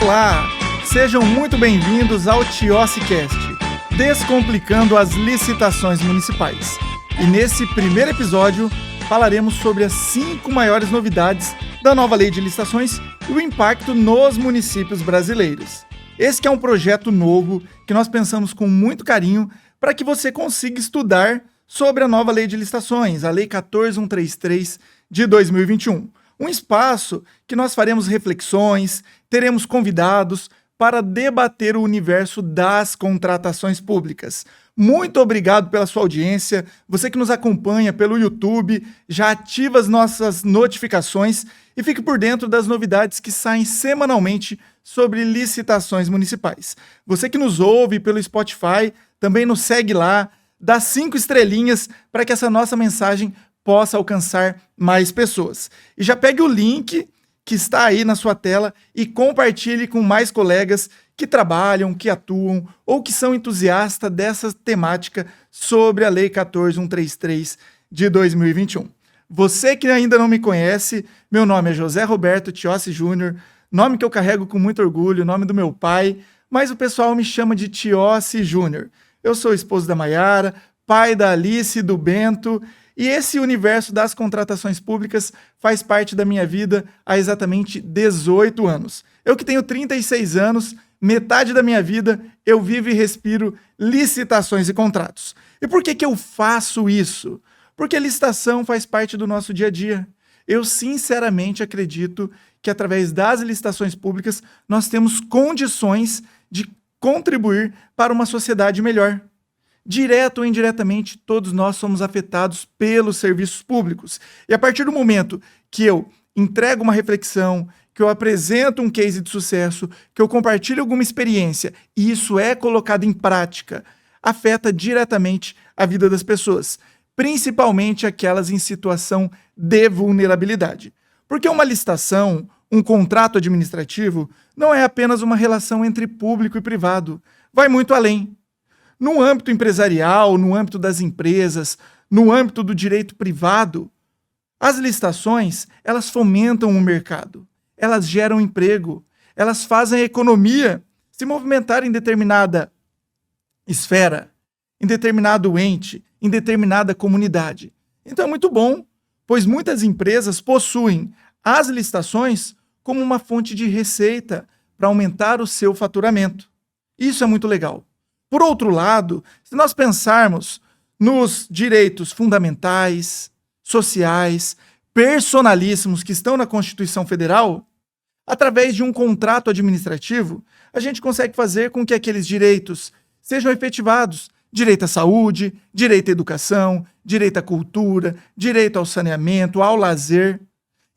Olá! Sejam muito bem-vindos ao TIOSScast, Descomplicando as Licitações Municipais. E nesse primeiro episódio, falaremos sobre as 5 maiores novidades da nova lei de licitações e o impacto nos municípios brasileiros. Esse que é um projeto novo que nós pensamos com muito carinho para que você consiga estudar sobre a nova lei de licitações, a Lei 14.133 de 2021. Um espaço que nós faremos reflexões, teremos convidados para debater o universo das contratações públicas. Muito obrigado pela sua audiência. Você que nos acompanha pelo YouTube, já ativa as nossas notificações e fique por dentro das novidades que saem semanalmente sobre licitações municipais. Você que nos ouve pelo Spotify, também nos segue lá, dá 5 estrelinhas para que essa nossa mensagem possa alcançar mais pessoas. E já pegue o link que está aí na sua tela e compartilhe com mais colegas que trabalham, que atuam ou que são entusiastas dessa temática sobre a Lei 14.133 de 2021. Você que ainda não me conhece, meu nome é José Roberto Tiossi Júnior, nome que eu carrego com muito orgulho, nome do meu pai, mas o pessoal me chama de Tiossi Júnior. Eu sou esposo da Maiara, pai da Alice e do Bento, e esse universo das contratações públicas faz parte da minha vida há exatamente 18 anos. Eu que tenho 36 anos, metade da minha vida eu vivo e respiro licitações e contratos. E por que eu faço isso? Porque a licitação faz parte do nosso dia a dia. Eu sinceramente acredito que através das licitações públicas nós temos condições de contribuir para uma sociedade melhor. Direto ou indiretamente, todos nós somos afetados pelos serviços públicos. E a partir do momento que eu entrego uma reflexão, que eu apresento um case de sucesso, que eu compartilho alguma experiência e isso é colocado em prática, afeta diretamente a vida das pessoas, principalmente aquelas em situação de vulnerabilidade. Porque uma licitação, um contrato administrativo, não é apenas uma relação entre público e privado, vai muito além. No âmbito empresarial, no âmbito das empresas, no âmbito do direito privado, as licitações, elas fomentam o mercado, elas geram emprego, elas fazem a economia se movimentar em determinada esfera, em determinado ente, em determinada comunidade. Então é muito bom, pois muitas empresas possuem as licitações como uma fonte de receita para aumentar o seu faturamento. Isso é muito legal. Por outro lado, se nós pensarmos nos direitos fundamentais, sociais, personalíssimos que estão na Constituição Federal, através de um contrato administrativo, a gente consegue fazer com que aqueles direitos sejam efetivados. Direito à saúde, direito à educação, direito à cultura, direito ao saneamento, ao lazer.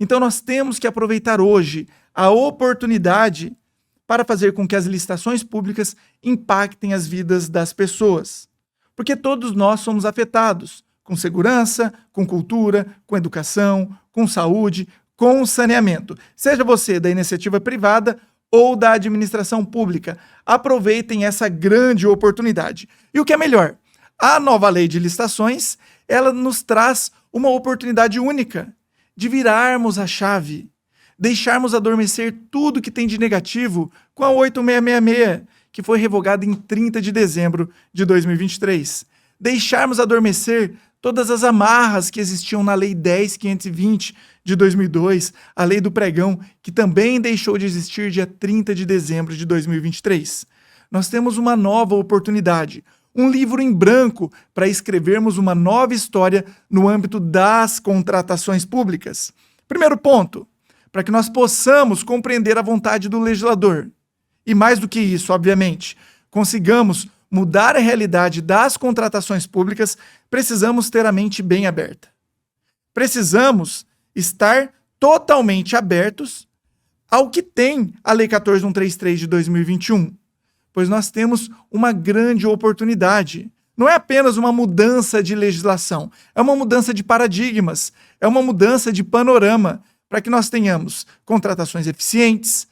Então nós temos que aproveitar hoje a oportunidade para fazer com que as licitações públicas impactem as vidas das pessoas. Porque todos nós somos afetados com segurança, com cultura, com educação, com saúde, com saneamento. Seja você da iniciativa privada ou da administração pública, aproveitem essa grande oportunidade. E o que é melhor? A nova lei de licitações, ela nos traz uma oportunidade única de virarmos a chave, deixarmos adormecer tudo que tem de negativo com a 8666, que foi revogada em 30 de dezembro de 2023. Deixarmos adormecer todas as amarras que existiam na Lei 10.520 de 2002, a Lei do Pregão, que também deixou de existir dia 30 de dezembro de 2023. Nós temos uma nova oportunidade, um livro em branco para escrevermos uma nova história no âmbito das contratações públicas. Primeiro ponto, para que nós possamos compreender a vontade do legislador. E mais do que isso, obviamente, consigamos mudar a realidade das contratações públicas, precisamos ter a mente bem aberta. Precisamos estar totalmente abertos ao que tem a Lei 14.133 de 2021, pois nós temos uma grande oportunidade. Não é apenas uma mudança de legislação, é uma mudança de paradigmas, é uma mudança de panorama, para que nós tenhamos contratações eficientes,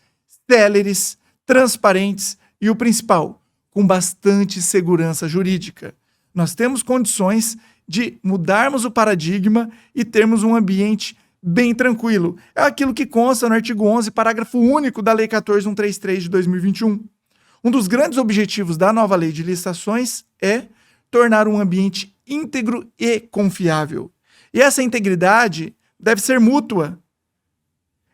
céleres, transparentes e o principal, com bastante segurança jurídica. Nós temos condições de mudarmos o paradigma e termos um ambiente bem tranquilo. É aquilo que consta no artigo 11, parágrafo único da Lei 14.133 de 2021. Um dos grandes objetivos da nova lei de licitações é tornar um ambiente íntegro e confiável. E essa integridade deve ser mútua.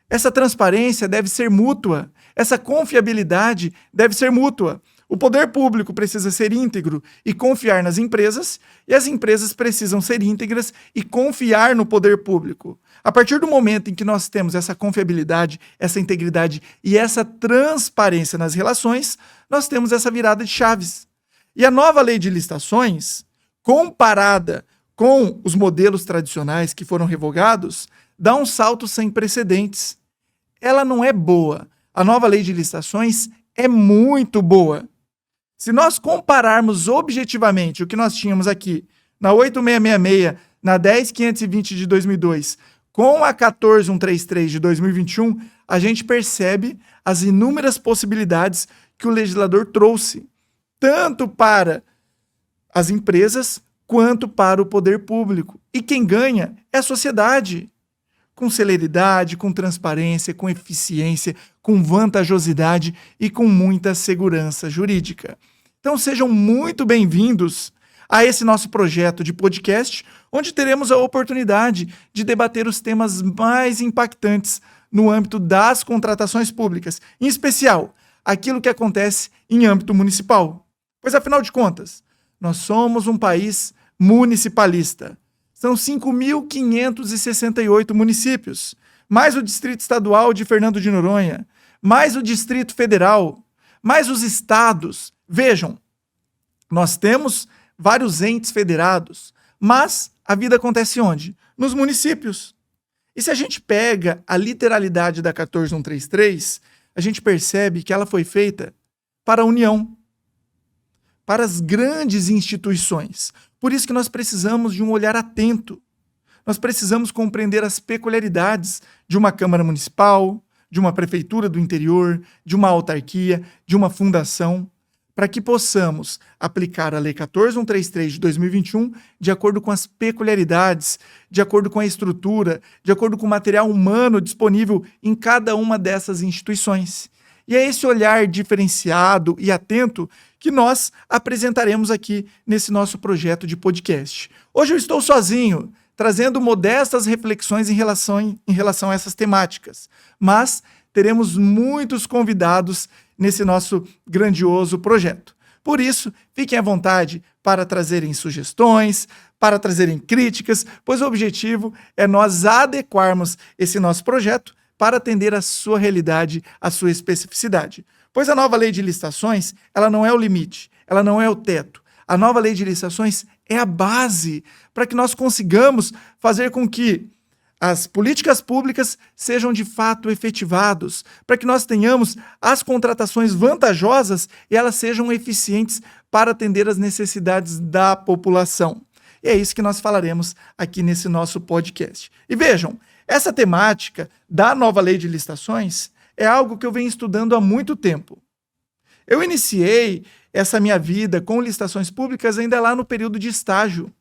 Essa transparência deve ser mútua. Essa confiabilidade deve ser mútua. O poder público precisa ser íntegro e confiar nas empresas, e as empresas precisam ser íntegras e confiar no poder público. A partir do momento em que nós temos essa confiabilidade, essa integridade e essa transparência nas relações, nós temos essa virada de chaves. E a nova lei de licitações, comparada com os modelos tradicionais que foram revogados, dá um salto sem precedentes. Ela não é boa. A nova lei de licitações é muito boa. Se nós compararmos objetivamente o que nós tínhamos aqui na 8666, na 10520 de 2002, com a 14133 de 2021, a gente percebe as inúmeras possibilidades que o legislador trouxe, tanto para as empresas quanto para o poder público. E quem ganha é a sociedade, com celeridade, com transparência, com eficiência, com vantajosidade e com muita segurança jurídica. Então sejam muito bem-vindos a esse nosso projeto de podcast, onde teremos a oportunidade de debater os temas mais impactantes no âmbito das contratações públicas, em especial aquilo que acontece em âmbito municipal. Pois, afinal de contas, nós somos um país municipalista. São 5.568 municípios, mais o Distrito Estadual de Fernando de Noronha, mais o Distrito Federal, mais os estados. Vejam, nós temos vários entes federados, mas a vida acontece onde? Nos municípios. E se a gente pega a literalidade da 14133, a gente percebe que ela foi feita para a União, para as grandes instituições. Por isso que nós precisamos de um olhar atento. Nós precisamos compreender as peculiaridades de uma Câmara Municipal, de uma Prefeitura do interior, de uma autarquia, de uma fundação, para que possamos aplicar a Lei 14.133 de 2021 de acordo com as peculiaridades, de acordo com a estrutura, de acordo com o material humano disponível em cada uma dessas instituições. E é esse olhar diferenciado e atento que nós apresentaremos aqui nesse nosso projeto de podcast. Hoje eu estou sozinho, trazendo modestas reflexões em relação a essas temáticas, mas teremos muitos convidados nesse nosso grandioso projeto. Por isso, fiquem à vontade para trazerem sugestões, para trazerem críticas, pois o objetivo é nós adequarmos esse nosso projeto para atender à sua realidade, à sua especificidade. Pois a nova lei de licitações, ela não é o limite, ela não é o teto. A nova lei de licitações é a base para que nós consigamos fazer com que as políticas públicas sejam de fato efetivadas, para que nós tenhamos as contratações vantajosas e elas sejam eficientes para atender às necessidades da população. E é isso que nós falaremos aqui nesse nosso podcast. E vejam, essa temática da nova lei de licitações é algo que eu venho estudando há muito tempo. Eu iniciei essa minha vida com licitações públicas ainda lá no período de estágio.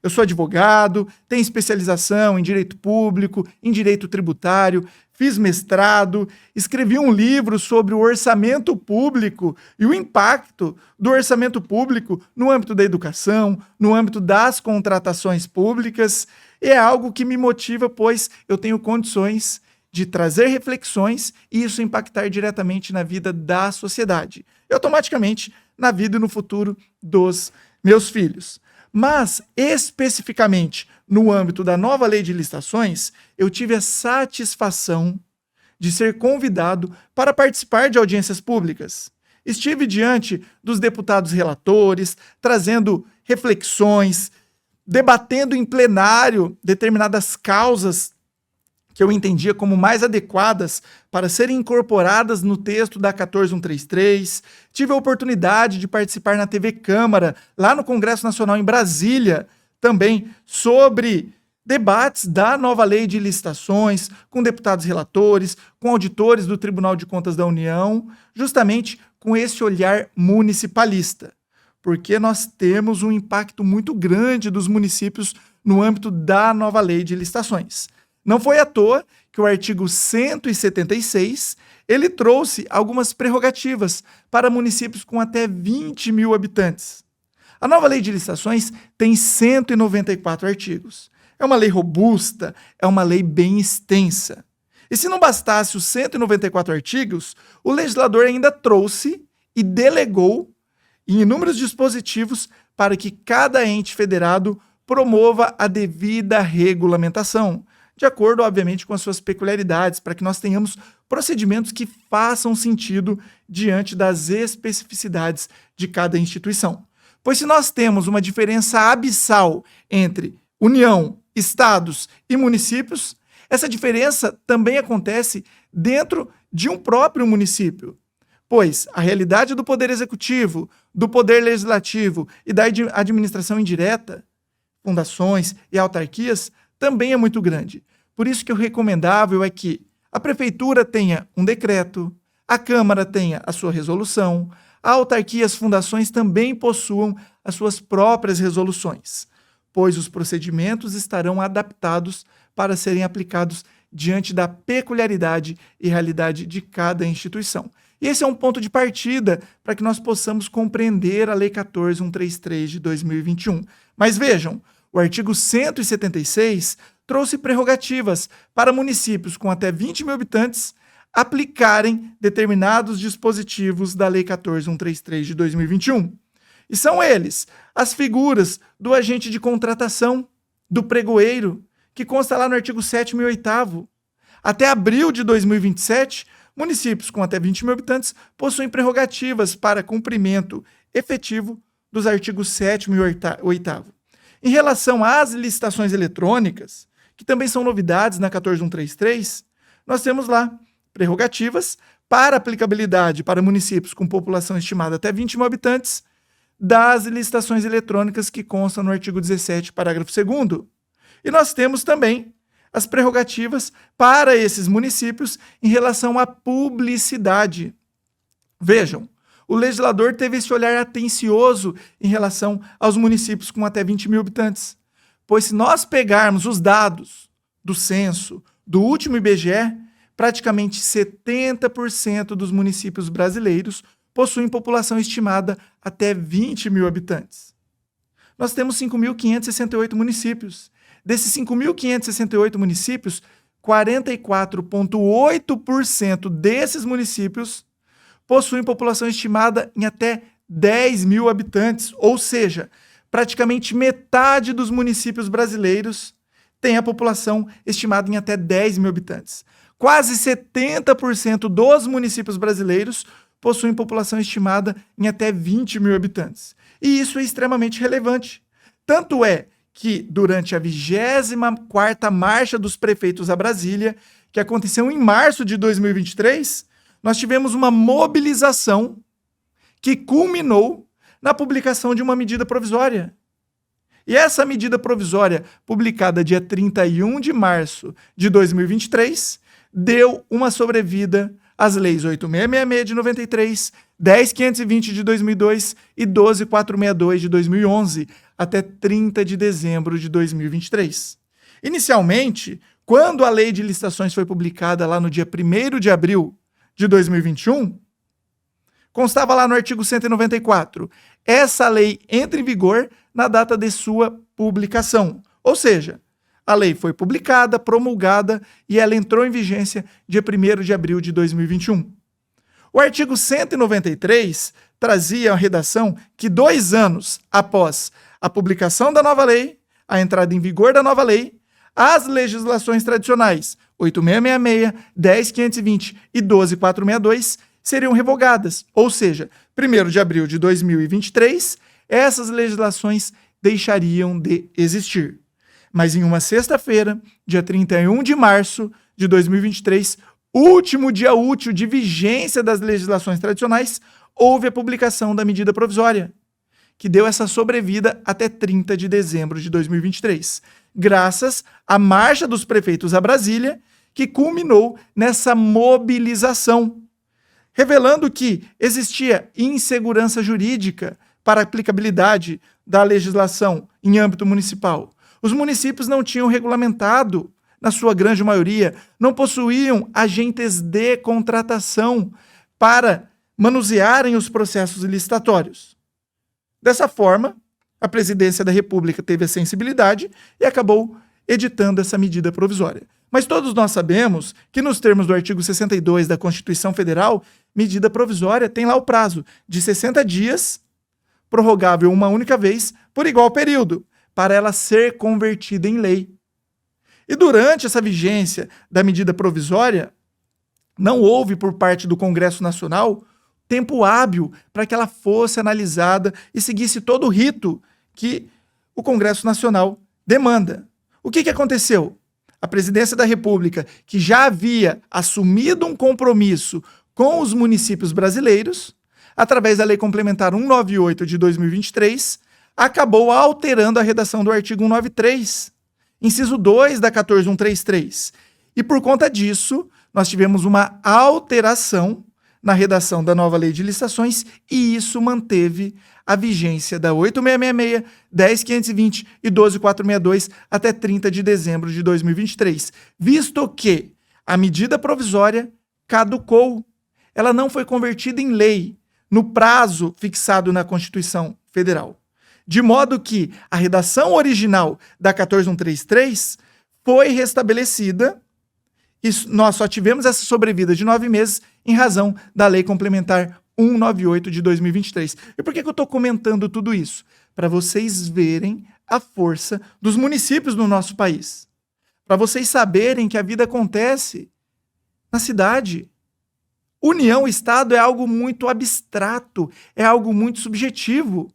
Eu sou advogado, tenho especialização em direito público, em direito tributário, fiz mestrado, escrevi um livro sobre o orçamento público e o impacto do orçamento público no âmbito da educação, no âmbito das contratações públicas. E é algo que me motiva, pois eu tenho condições de trazer reflexões e isso impactar diretamente na vida da sociedade e automaticamente na vida e no futuro dos meus filhos. Mas, especificamente, no âmbito da nova lei de licitações, eu tive a satisfação de ser convidado para participar de audiências públicas. Estive diante dos deputados relatores, trazendo reflexões, debatendo em plenário determinadas causas que eu entendia como mais adequadas para serem incorporadas no texto da 14133. Tive a oportunidade de participar na TV Câmara, lá no Congresso Nacional em Brasília, também sobre debates da nova lei de licitações, com deputados relatores, com auditores do Tribunal de Contas da União, justamente com esse olhar municipalista, porque nós temos um impacto muito grande dos municípios no âmbito da nova lei de licitações. Não foi à toa que o artigo 176 ele trouxe algumas prerrogativas para municípios com até 20 mil habitantes. A nova lei de licitações tem 194 artigos. É uma lei robusta, é uma lei bem extensa. E se não bastasse os 194 artigos, o legislador ainda trouxe e delegou em inúmeros dispositivos para que cada ente federado promova a devida regulamentação, de acordo, obviamente, com as suas peculiaridades, para que nós tenhamos procedimentos que façam sentido diante das especificidades de cada instituição. Pois se nós temos uma diferença abissal entre União, estados e municípios, essa diferença também acontece dentro de um próprio município, pois a realidade do poder executivo, do poder legislativo e da administração indireta, fundações e autarquias, também é muito grande. Por isso que o recomendável é que a prefeitura tenha um decreto, a Câmara tenha a sua resolução, a autarquia e as fundações também possuam as suas próprias resoluções, pois os procedimentos estarão adaptados para serem aplicados diante da peculiaridade e realidade de cada instituição. E esse é um ponto de partida para que nós possamos compreender a Lei 14.133 de 2021. Mas vejam, o artigo 176 trouxe prerrogativas para municípios com até 20 mil habitantes aplicarem determinados dispositivos da Lei 14.133 de 2021. E são eles as figuras do agente de contratação, do pregoeiro, que consta lá no artigo 7º e 8º. Até abril de 2027, municípios com até 20 mil habitantes possuem prerrogativas para cumprimento efetivo dos artigos 7º e 8º. Em relação às licitações eletrônicas, que também são novidades na 14.133, nós temos lá prerrogativas para aplicabilidade para municípios com população estimada até 20 mil habitantes das licitações eletrônicas que constam no artigo 17, parágrafo 2º. E nós temos também as prerrogativas para esses municípios em relação à publicidade. Vejam, o legislador teve esse olhar atencioso em relação aos municípios com até 20 mil habitantes. Pois se nós pegarmos os dados do censo, do último IBGE, praticamente 70% dos municípios brasileiros possuem população estimada até 20 mil habitantes. Nós temos 5.568 municípios. Desses 5.568 municípios, 44,8% desses municípios possuem população estimada em até 10 mil habitantes, ou seja, praticamente metade dos municípios brasileiros tem a população estimada em até 10 mil habitantes. Quase 70% dos municípios brasileiros possuem população estimada em até 20 mil habitantes. E isso é extremamente relevante. Tanto é que durante a 24ª Marcha dos Prefeitos a Brasília, que aconteceu em março de 2023, nós tivemos uma mobilização que culminou na publicação de uma medida provisória. E essa medida provisória, publicada dia 31 de março de 2023, deu uma sobrevida às leis 8.666 de 93, 10.520 de 2002 e 12.462 de 2011, até 30 de dezembro de 2023. Inicialmente, quando a lei de licitações foi publicada lá no dia 1º de abril de 2021, constava lá no artigo 194, essa lei entra em vigor na data de sua publicação. Ou seja, a lei foi publicada, promulgada e ela entrou em vigência dia 1º de abril de 2021. O artigo 193 trazia a redação que 2 anos após a publicação da nova lei, a entrada em vigor da nova lei, as legislações tradicionais 8.666, 10.520 e 12.462 seriam revogadas, ou seja, 1º de abril de 2023, essas legislações deixariam de existir. Mas em uma sexta-feira, dia 31 de março de 2023, último dia útil de vigência das legislações tradicionais, houve a publicação da medida provisória, que deu essa sobrevida até 30 de dezembro de 2023, graças à Marcha dos Prefeitos a Brasília, que culminou nessa mobilização, revelando que existia insegurança jurídica para a aplicabilidade da legislação em âmbito municipal. Os municípios não tinham regulamentado na sua grande maioria, não possuíam agentes de contratação para manusearem os processos licitatórios. Dessa forma, a Presidência da República teve a sensibilidade e acabou editando essa medida provisória. Mas todos nós sabemos que, nos termos do artigo 62 da Constituição Federal, medida provisória tem lá o prazo de 60 dias, prorrogável uma única vez, por igual período, para ela ser convertida em lei. E durante essa vigência da medida provisória, não houve por parte do Congresso Nacional tempo hábil para que ela fosse analisada e seguisse todo o rito que o Congresso Nacional demanda. O que aconteceu? A Presidência da República, que já havia assumido um compromisso com os municípios brasileiros, através da Lei Complementar 198 de 2023, acabou alterando a redação do artigo 193, inciso 2 da 14133. E por conta disso, nós tivemos uma alteração na redação da nova Lei de Licitações e isso manteve a vigência da 8666, 10520 e 12462 até 30 de dezembro de 2023, visto que a medida provisória caducou. Ela não foi convertida em lei no prazo fixado na Constituição Federal. De modo que a redação original da 14133 foi restabelecida e nós só tivemos essa sobrevida de 9 meses em razão da Lei Complementar 198 de 2023. E por que eu estou comentando tudo isso? Para vocês verem a força dos municípios no nosso país. Para vocês saberem que a vida acontece na cidade. União-Estado é algo muito abstrato, é algo muito subjetivo.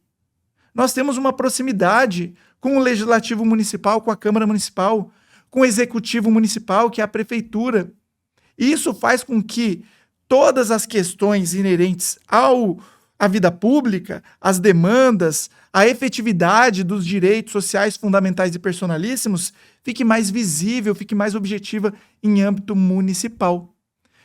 Nós temos uma proximidade com o Legislativo Municipal, com a Câmara Municipal, com o Executivo Municipal, que é a Prefeitura. E isso faz com que todas as questões inerentes à vida pública, as demandas, a efetividade dos direitos sociais fundamentais e personalíssimos fique mais visível, fique mais objetiva em âmbito municipal.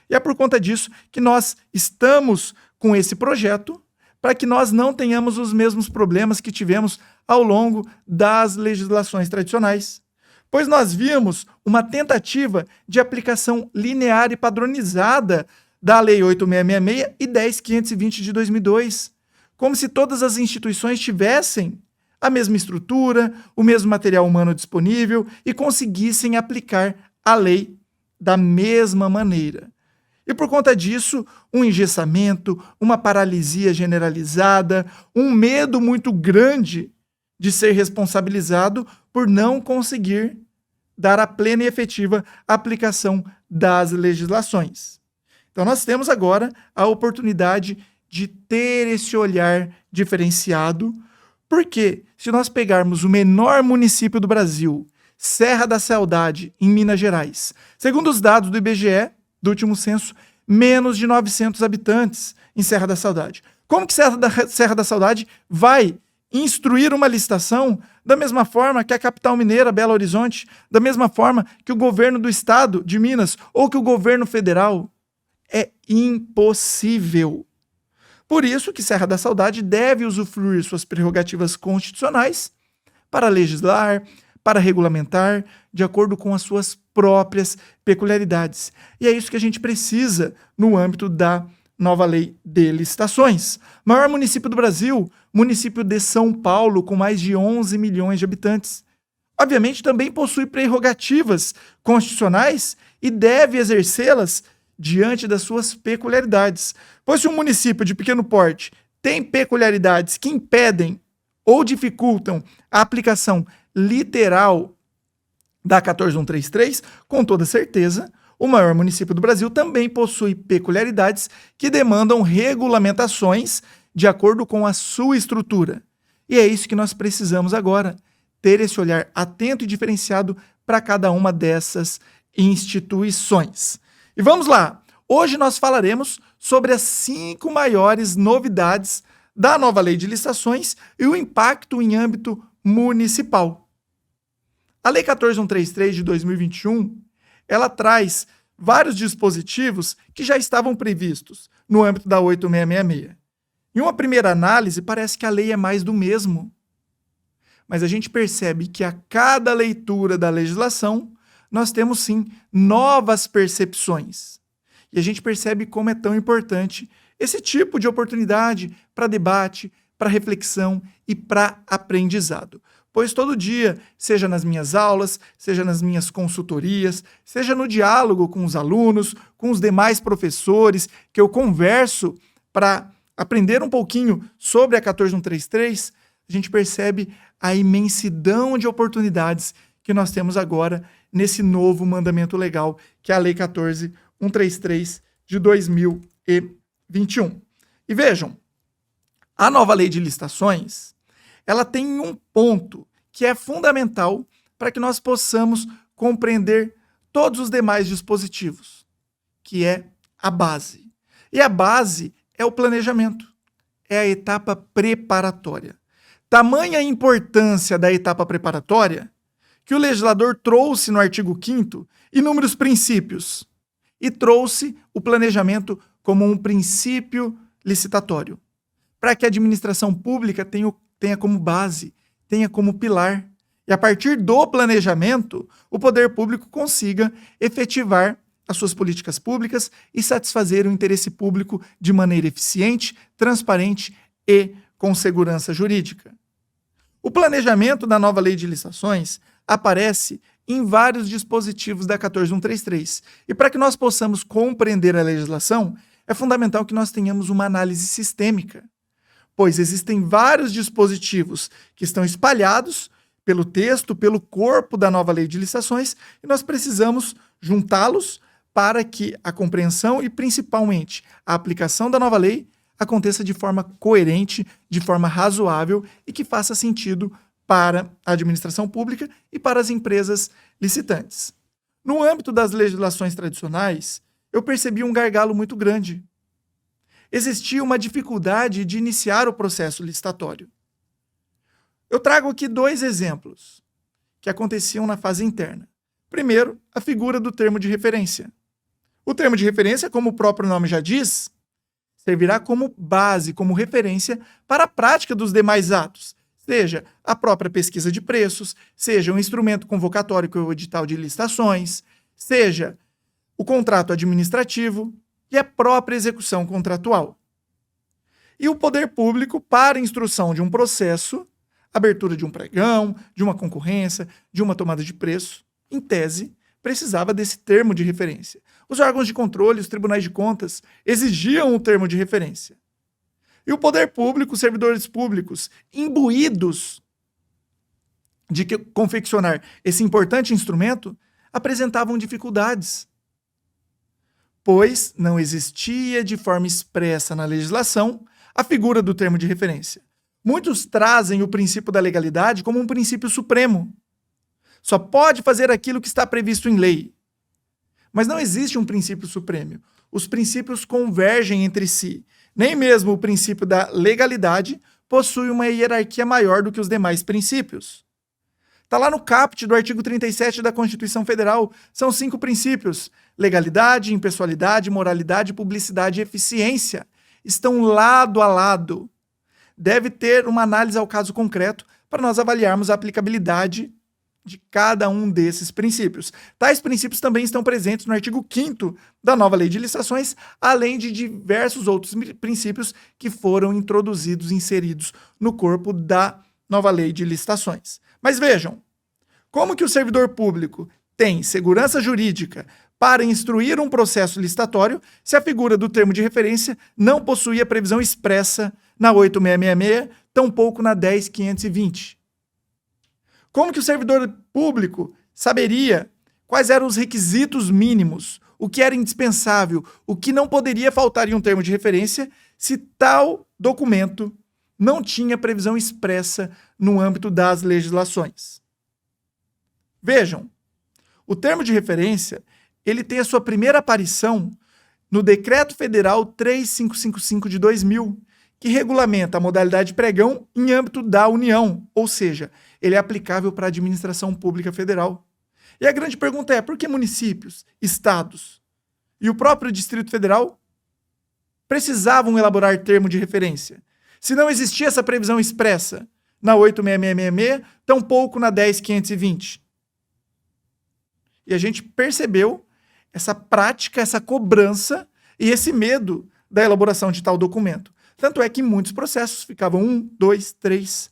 E é por conta disso que nós estamos com esse projeto para que nós não tenhamos os mesmos problemas que tivemos ao longo das legislações tradicionais. Pois nós vimos uma tentativa de aplicação linear e padronizada da Lei 8666 e 10520 de 2002, como se todas as instituições tivessem a mesma estrutura, o mesmo material humano disponível e conseguissem aplicar a lei da mesma maneira. E por conta disso, um engessamento, uma paralisia generalizada, um medo muito grande de ser responsabilizado por não conseguir dar a plena e efetiva aplicação das legislações. Então nós temos agora a oportunidade de ter esse olhar diferenciado, porque se nós pegarmos o menor município do Brasil, Serra da Saudade, em Minas Gerais, segundo os dados do IBGE, do último censo, menos de 900 habitantes em Serra da Saudade. Como que Serra da Saudade vai instruir uma licitação da mesma forma que a capital mineira, Belo Horizonte, da mesma forma que o governo do estado de Minas ou que o governo federal? É impossível. Por isso que Serra da Saudade deve usufruir suas prerrogativas constitucionais para legislar, para regulamentar, de acordo com as suas próprias peculiaridades. E é isso que a gente precisa no âmbito da nova lei de licitações. Maior município do Brasil, município de São Paulo, com mais de 11 milhões de habitantes. Obviamente também possui prerrogativas constitucionais e deve exercê-las diante das suas peculiaridades. Pois se um município de pequeno porte tem peculiaridades que impedem ou dificultam a aplicação literal da 14133, com toda certeza, o maior município do Brasil também possui peculiaridades que demandam regulamentações de acordo com a sua estrutura. E é isso que nós precisamos agora, ter esse olhar atento e diferenciado para cada uma dessas instituições. E vamos lá! Hoje nós falaremos sobre as 5 maiores novidades da nova lei de licitações e o impacto em âmbito municipal. A Lei 14133 de 2021, ela traz vários dispositivos que já estavam previstos no âmbito da 8666. Em uma primeira análise, parece que a lei é mais do mesmo. Mas a gente percebe que a cada leitura da legislação, nós temos sim novas percepções. E a gente percebe como é tão importante esse tipo de oportunidade para debate, para reflexão e para aprendizado. Pois todo dia, seja nas minhas aulas, seja nas minhas consultorias, seja no diálogo com os alunos, com os demais professores, que eu converso para aprender um pouquinho sobre a 14133, a gente percebe a imensidão de oportunidades que nós temos agora nesse novo mandamento legal, que é a Lei 14133 de 2021. E vejam, a nova lei de licitações, ela tem um ponto que é fundamental para que nós possamos compreender todos os demais dispositivos, que é a base. E a base é o planejamento, é a etapa preparatória. Tamanha a importância da etapa preparatória que o legislador trouxe no artigo 5º inúmeros princípios e trouxe o planejamento como um princípio licitatório, para que a administração pública tenha como base, tenha como pilar, e a partir do planejamento, o poder público consiga efetivar as suas políticas públicas e satisfazer o interesse público de maneira eficiente, transparente e com segurança jurídica. O planejamento da nova lei de licitações aparece em vários dispositivos da 14133. E para que nós possamos compreender a legislação, é fundamental que nós tenhamos uma análise sistêmica, pois existem vários dispositivos que estão espalhados pelo texto, pelo corpo da nova lei de licitações, e nós precisamos juntá-los para que a compreensão e, principalmente, a aplicação da nova lei aconteça de forma coerente, de forma razoável e que faça sentido para a administração pública e para as empresas licitantes. No âmbito das legislações tradicionais, eu percebi um gargalo muito grande. Existia uma dificuldade de iniciar o processo licitatório. Eu trago aqui 2 exemplos que aconteciam na fase interna. Primeiro, a figura do termo de referência. O termo de referência, como o próprio nome já diz, servirá como base, como referência para a prática dos demais atos, seja a própria pesquisa de preços, seja um instrumento convocatório que é o edital de licitações, seja o contrato administrativo e a própria execução contratual. E o poder público, para instrução de um processo, abertura de um pregão, de uma concorrência, de uma tomada de preço, em tese, precisava desse termo de referência. Os órgãos de controle, os tribunais de contas, exigiam o termo de referência. E o poder público, os servidores públicos, imbuídos de confeccionar esse importante instrumento, apresentavam dificuldades, pois não existia de forma expressa na legislação a figura do termo de referência. Muitos trazem o princípio da legalidade como um princípio supremo. Só pode fazer aquilo que está previsto em lei. Mas não existe um princípio supremo. Os princípios convergem entre si. Nem mesmo o princípio da legalidade possui uma hierarquia maior do que os demais princípios. Está lá no caput do artigo 37 da Constituição Federal. São 5 princípios: legalidade, impessoalidade, moralidade, publicidade e eficiência. Estão lado a lado. Deve ter uma análise ao caso concreto para nós avaliarmos a aplicabilidade de cada um desses princípios. Tais princípios também estão presentes no artigo 5º da nova lei de licitações, além de diversos outros princípios que foram introduzidos, inseridos no corpo da nova lei de licitações. Mas vejam, como que o servidor público tem segurança jurídica para instruir um processo licitatório se a figura do termo de referência não possuía previsão expressa na 8666, tampouco na 10520? Como que o servidor público saberia quais eram os requisitos mínimos, o que era indispensável, o que não poderia faltar em um termo de referência, se tal documento não tinha previsão expressa no âmbito das legislações? Vejam, o termo de referência, ele tem a sua primeira aparição no Decreto Federal 3555 de 2000, que regulamenta a modalidade de pregão em âmbito da União, ou seja, ele é aplicável para a administração pública federal. E a grande pergunta é, por que municípios, estados e o próprio Distrito Federal precisavam elaborar termo de referência, se não existia essa previsão expressa na 8666, tampouco na 10520? E a gente percebeu essa prática, essa cobrança e esse medo da elaboração de tal documento. Tanto é que muitos processos ficavam 1, 2, 3,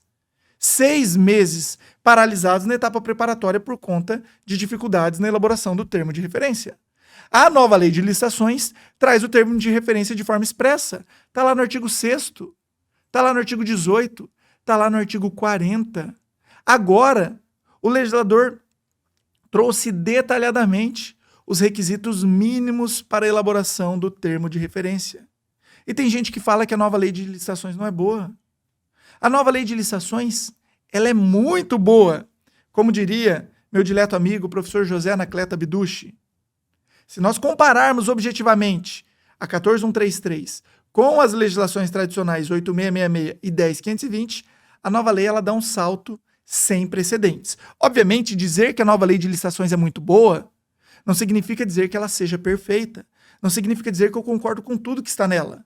6 meses paralisados na etapa preparatória por conta de dificuldades na elaboração do termo de referência. A nova lei de licitações traz o termo de referência de forma expressa. Está lá no artigo 6º, está lá no artigo 18º, está lá no artigo 40º. Agora, o legislador trouxe detalhadamente os requisitos mínimos para a elaboração do termo de referência. E tem gente que fala que a nova lei de licitações não é boa. A nova lei de licitações, ela é muito boa. Como diria meu dileto amigo, o professor José Anacleto Abdushi. Se nós compararmos objetivamente a 14133 com as legislações tradicionais 8666 e 10520, a nova lei ela dá um salto sem precedentes. Obviamente, dizer que a nova lei de licitações é muito boa não significa dizer que ela seja perfeita. Não significa dizer que eu concordo com tudo que está nela.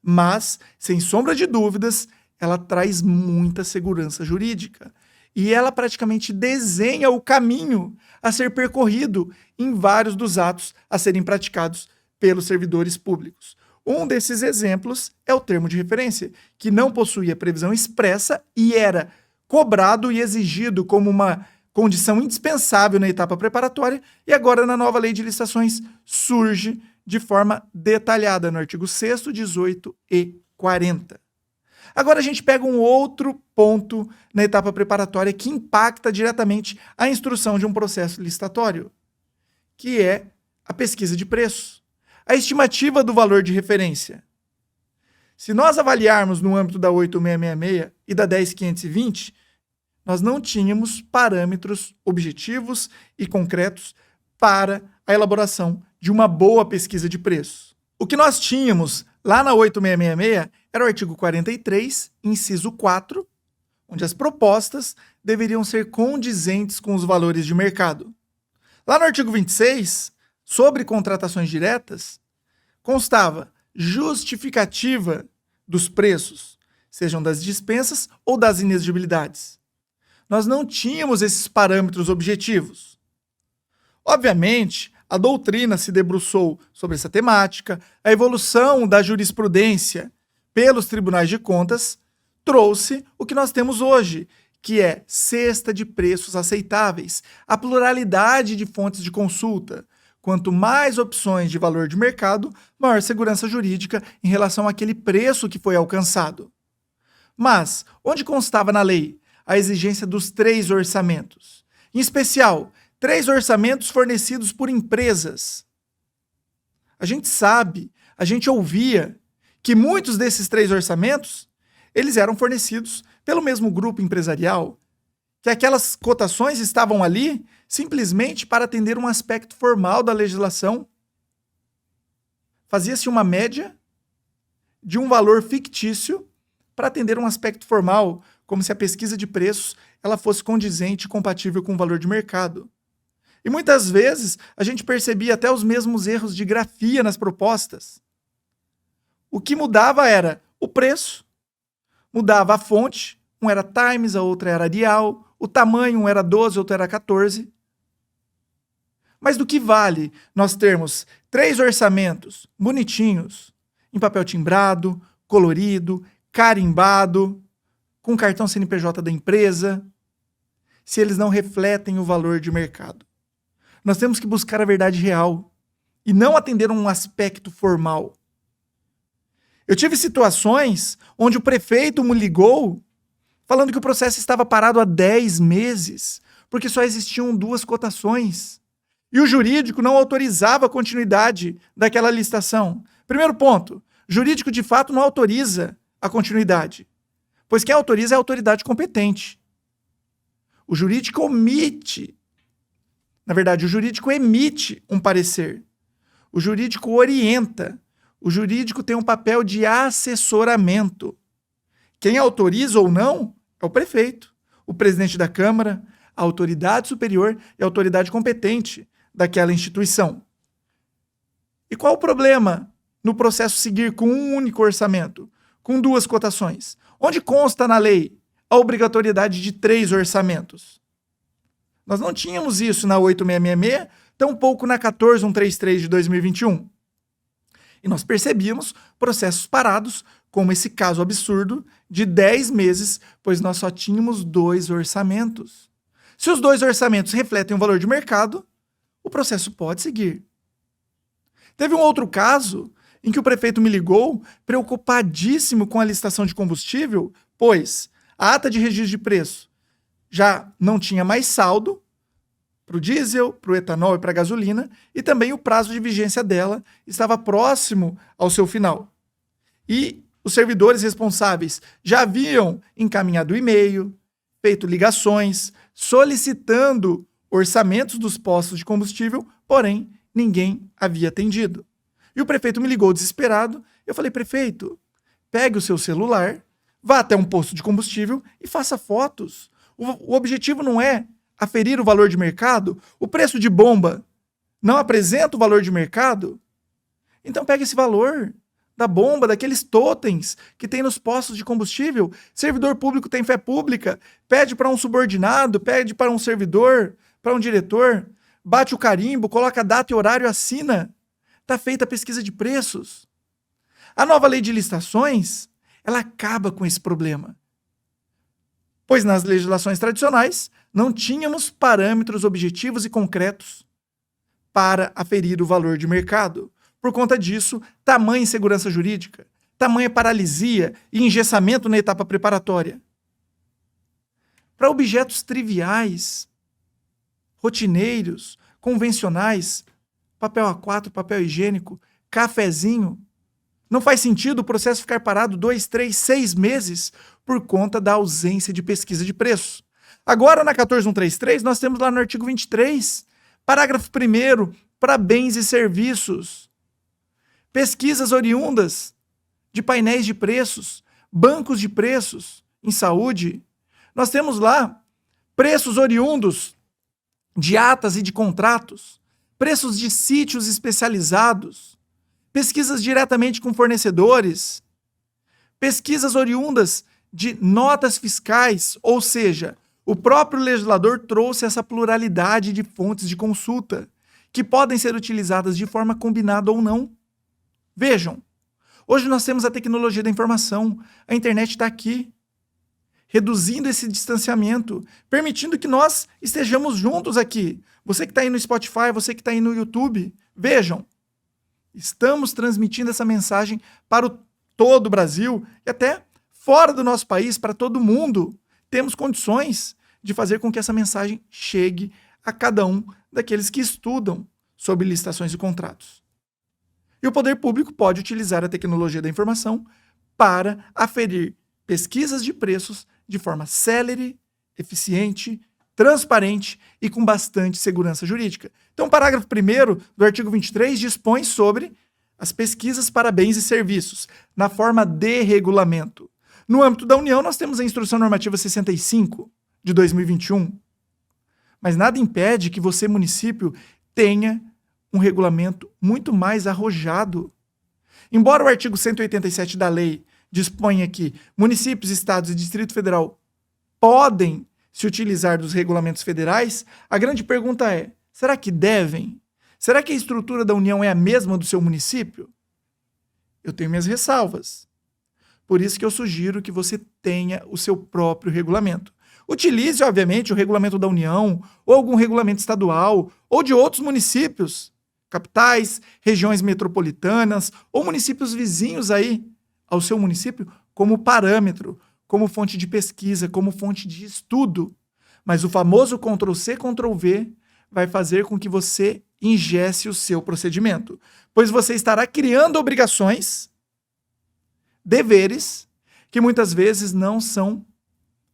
Mas, sem sombra de dúvidas, ela traz muita segurança jurídica. E ela praticamente desenha o caminho a ser percorrido em vários dos atos a serem praticados pelos servidores públicos. Um desses exemplos é o termo de referência, que não possuía previsão expressa e era cobrado e exigido como uma condição indispensável na etapa preparatória, e agora na nova lei de licitações surge de forma detalhada no artigo 6º, 18 e 40. Agora a gente pega um outro ponto na etapa preparatória que impacta diretamente a instrução de um processo licitatório, que é a pesquisa de preços, a estimativa do valor de referência. Se nós avaliarmos no âmbito da 8666 e da 10520, nós não tínhamos parâmetros objetivos e concretos para a elaboração de uma boa pesquisa de preços. O que nós tínhamos lá na 8666 era o artigo 43, inciso 4, onde as propostas deveriam ser condizentes com os valores de mercado. Lá no artigo 26, sobre contratações diretas, constava justificativa dos preços, sejam das dispensas ou das inexigibilidades. Nós não tínhamos esses parâmetros objetivos. Obviamente, a doutrina se debruçou sobre essa temática, a evolução da jurisprudência pelos tribunais de contas trouxe o que nós temos hoje, que é cesta de preços aceitáveis, a pluralidade de fontes de consulta. Quanto mais opções de valor de mercado, maior segurança jurídica em relação àquele preço que foi alcançado. Mas, onde constava na lei a exigência dos 3 orçamentos? Em especial, 3 orçamentos fornecidos por empresas. A gente sabe, a gente ouvia que muitos desses 3 orçamentos, eles eram fornecidos pelo mesmo grupo empresarial, que aquelas cotações estavam ali simplesmente para atender um aspecto formal da legislação. Fazia-se uma média de um valor fictício para atender um aspecto formal, como se a pesquisa de preços ela fosse condizente e compatível com o valor de mercado. E muitas vezes a gente percebia até os mesmos erros de grafia nas propostas. O que mudava era o preço, mudava a fonte, um era Times, a outra era Arial, o tamanho, um era 12, outro era 14. Mas do que vale nós termos 3 orçamentos bonitinhos, em papel timbrado, colorido, carimbado, com cartão CNPJ da empresa, se eles não refletem o valor de mercado? Nós temos que buscar a verdade real e não atender a um aspecto formal. Eu tive situações onde o prefeito me ligou falando que o processo estava parado há 10 meses, porque só existiam 2 cotações. E o jurídico não autorizava a continuidade daquela licitação. Primeiro ponto, jurídico de fato não autoriza a continuidade, pois quem autoriza é a autoridade competente. O jurídico o jurídico emite um parecer. O jurídico orienta. O jurídico tem um papel de assessoramento. Quem autoriza ou não é o prefeito, o presidente da Câmara, a autoridade superior e a autoridade competente daquela instituição. E qual o problema no processo seguir com um único orçamento, com 2 cotações? Onde consta na lei a obrigatoriedade de 3 orçamentos? Nós não tínhamos isso na 8666, tampouco na 14133 de 2021. E nós percebíamos processos parados, como esse caso absurdo de 10 meses, pois nós só tínhamos 2 orçamentos. Se os 2 orçamentos refletem o valor de mercado, o processo pode seguir. Teve um outro caso em que o prefeito me ligou, preocupadíssimo com a licitação de combustível, pois a ata de registro de preço já não tinha mais saldo para o diesel, para o etanol e para a gasolina, e também o prazo de vigência dela estava próximo ao seu final. E os servidores responsáveis já haviam encaminhado e-mail, feito ligações, solicitando orçamentos dos postos de combustível, porém ninguém havia atendido. E o prefeito me ligou desesperado. Eu falei, prefeito, pegue o seu celular, vá até um posto de combustível e faça fotos. O objetivo não é aferir o valor de mercado? O preço de bomba não apresenta o valor de mercado? Então pegue esse valor da bomba, daqueles totens que tem nos postos de combustível. Servidor público tem fé pública, pede para um subordinado, pede para um servidor, para um diretor, bate o carimbo, coloca data e horário, assina. Está feita a pesquisa de preços. A nova lei de licitações, ela acaba com esse problema. Pois nas legislações tradicionais, não tínhamos parâmetros objetivos e concretos para aferir o valor de mercado. Por conta disso, tamanha insegurança jurídica, tamanha paralisia e engessamento na etapa preparatória. Para objetos triviais, rotineiros, convencionais, papel A4, papel higiênico, cafezinho, não faz sentido o processo ficar parado 2, 3, 6 meses por conta da ausência de pesquisa de preço. Agora, na 14133, nós temos lá no artigo 23, parágrafo 1º, para bens e serviços. Pesquisas oriundas de painéis de preços, bancos de preços em saúde. Nós temos lá preços oriundos de atas e de contratos, preços de sítios especializados, pesquisas diretamente com fornecedores, pesquisas oriundas de notas fiscais, ou seja, o próprio legislador trouxe essa pluralidade de fontes de consulta, que podem ser utilizadas de forma combinada ou não. Vejam, hoje nós temos a tecnologia da informação, a internet está aqui, reduzindo esse distanciamento, permitindo que nós estejamos juntos aqui. Você que está aí no Spotify, você que está aí no YouTube, vejam, estamos transmitindo essa mensagem para todo o Brasil e até fora do nosso país, para todo mundo. Temos condições de fazer com que essa mensagem chegue a cada um daqueles que estudam sobre licitações e contratos. E o poder público pode utilizar a tecnologia da informação para aferir pesquisas de preços de forma célere, eficiente, transparente e com bastante segurança jurídica. Então, o parágrafo 1º do artigo 23 dispõe sobre as pesquisas para bens e serviços, na forma de regulamento. No âmbito da União, nós temos a Instrução Normativa 65, de 2021. Mas nada impede que você, município, tenha um regulamento muito mais arrojado. Embora o artigo 187 da lei disponha que municípios, estados e Distrito Federal podem se utilizar dos regulamentos federais, a grande pergunta é, será que devem? Será que a estrutura da União é a mesma do seu município? Eu tenho minhas ressalvas. Por isso que eu sugiro que você tenha o seu próprio regulamento. Utilize, obviamente, o regulamento da União, ou algum regulamento estadual, ou de outros municípios, capitais, regiões metropolitanas, ou municípios vizinhos aí ao seu município, como parâmetro, como fonte de pesquisa, como fonte de estudo. Mas o famoso Ctrl+C, Ctrl+V vai fazer com que você ingesse o seu procedimento, pois você estará criando obrigações, deveres, que muitas vezes não são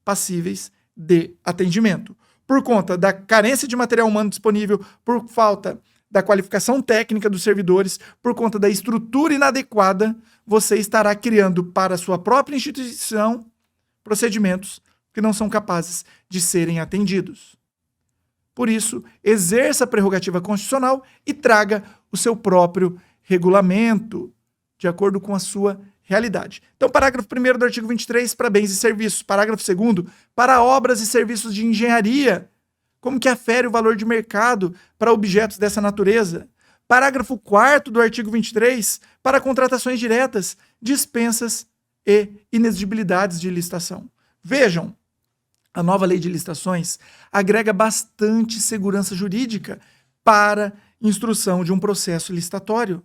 passíveis de atendimento. Por conta da carência de material humano disponível, por falta da qualificação técnica dos servidores, por conta da estrutura inadequada, você estará criando para a sua própria instituição procedimentos que não são capazes de serem atendidos. Por isso, exerça a prerrogativa constitucional e traga o seu próprio regulamento, de acordo com a sua realidade. Então, parágrafo 1º do artigo 23, para bens e serviços. Parágrafo 2º, para obras e serviços de engenharia, como que afere o valor de mercado para objetos dessa natureza. Parágrafo 4º do artigo 23, para contratações diretas, dispensas e inexigibilidades de licitação. Vejam, a nova lei de licitações agrega bastante segurança jurídica para instrução de um processo licitatório.